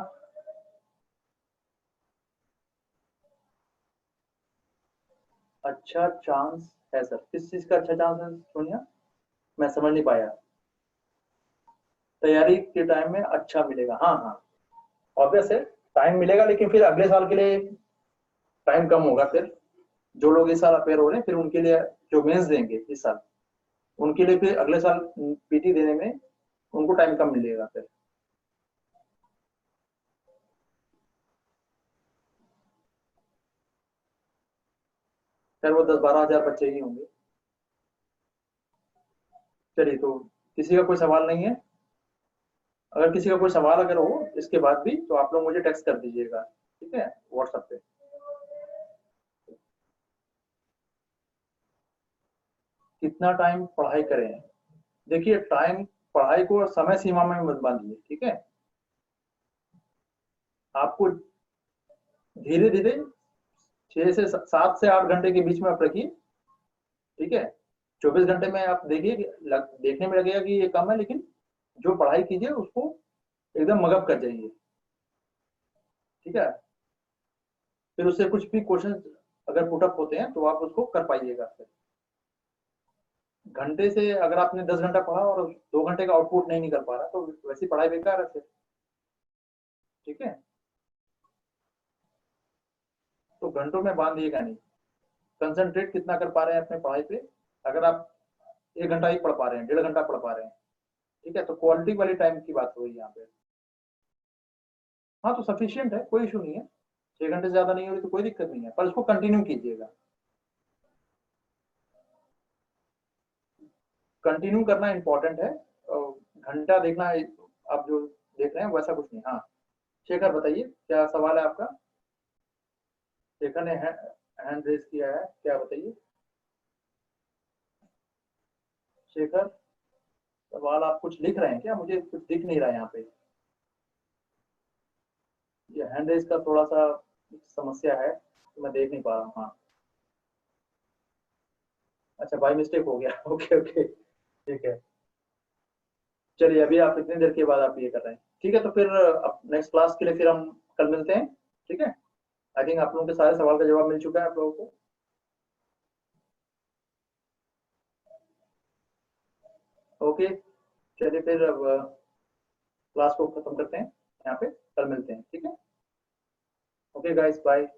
अच्छा चांस है सर? किस चीज का अच्छा चांस है सोनिया? मैं समझ नहीं पाया। तैयारी के टाइम में अच्छा मिलेगा, हाँ हाँ, ऑब्वियस है। टाइम मिलेगा, लेकिन फिर अगले साल के लिए टाइम कम होगा फिर। जो लोग इस साल अपेयर हो रहे हैं, फिर उनके लिए जो मेंस देंगे इस साल, उनके लिए फिर अगले साल पीटी देने में उनको टाइम कम मिलेगा फिर। फिर वो 10-12 हजार बच्चे ही होंगे। चलिए, तो किसी का कोई सवाल नहीं है? अगर किसी का कोई सवाल अगर हो इसके बाद भी, तो आप लोग मुझे टेक्स्ट कर दीजिएगा, ठीक है, व्हाट्सएप पे। कितना टाइम पढ़ाई करें? देखिए, टाइम, पढ़ाई को समय सीमा में मत बांधिए, ठीक है? आपको धीरे धीरे 7 से 8 घंटे के बीच में आप रखिए, ठीक है? 24 घंटे में आप देखिए कि देखने में लगेगा कि ये कम है, लेकिन जो पढ़ाई कीजिए उसको एकदम मगअप कर जाइए, ठीक है? फिर उससे कुछ भी क्वेश्चन अगर पुटअप होते हैं तो आप उसको कर पाइएगा फिर। घंटे से अगर आपने 10 घंटा पढ़ा और 2 घंटे का आउटपुट नहीं निकल पा रहा, तो वैसी पढ़ाई बेकार है फिर, ठीक है? तो घंटों में बांधिएगा नहीं। कंसंट्रेट कितना कर पा रहे हैं अपने पढ़ाई पे? अगर आप 1 घंटा ही पढ़ पा रहे हैं, 1.5 घंटा पढ़ पा रहे हैं, ठीक है, तो क्वालिटी वाली टाइम की बात हो रही है यहाँ पे। हाँ, तो सफिशियंट है, कोई इशू नहीं है। 6 घंटे से ज्यादा नहीं हो रही तो कोई दिक्कत नहीं है, पर उसको कंटिन्यू कीजिएगा। कंटिन्यू करना इंपॉर्टेंट है। घंटा देखना आप जो देख रहे हैं वैसा कुछ नहीं। हाँ, शेखर बताइए, क्या सवाल है आपका? शेखर ने हैंड रेज किया है, क्या बताइए? शेखर, सवाल आप कुछ लिख रहे हैं क्या? मुझे कुछ दिख नहीं रहा है यहाँ पे। ये हैंड रेज का थोड़ा सा समस्या है, तो मैं देख नहीं पा रहा हूँ। हाँ, अच्छा, बाई मिस्टेक हो गया। ओके ओके, ठीक है। चलिए, अभी आप इतनी देर के बाद आप ये कर रहे हैं, ठीक है, तो फिर अब नेक्स्ट क्लास के लिए फिर हम कल मिलते हैं, ठीक है? आई थिंक आप लोगों के सारे सवाल का जवाब मिल चुका है आप लोगों को। ओके, चलिए फिर अब क्लास को खत्म करते हैं। यहाँ पे। कल मिलते हैं, ठीक है। Okay guys, bye.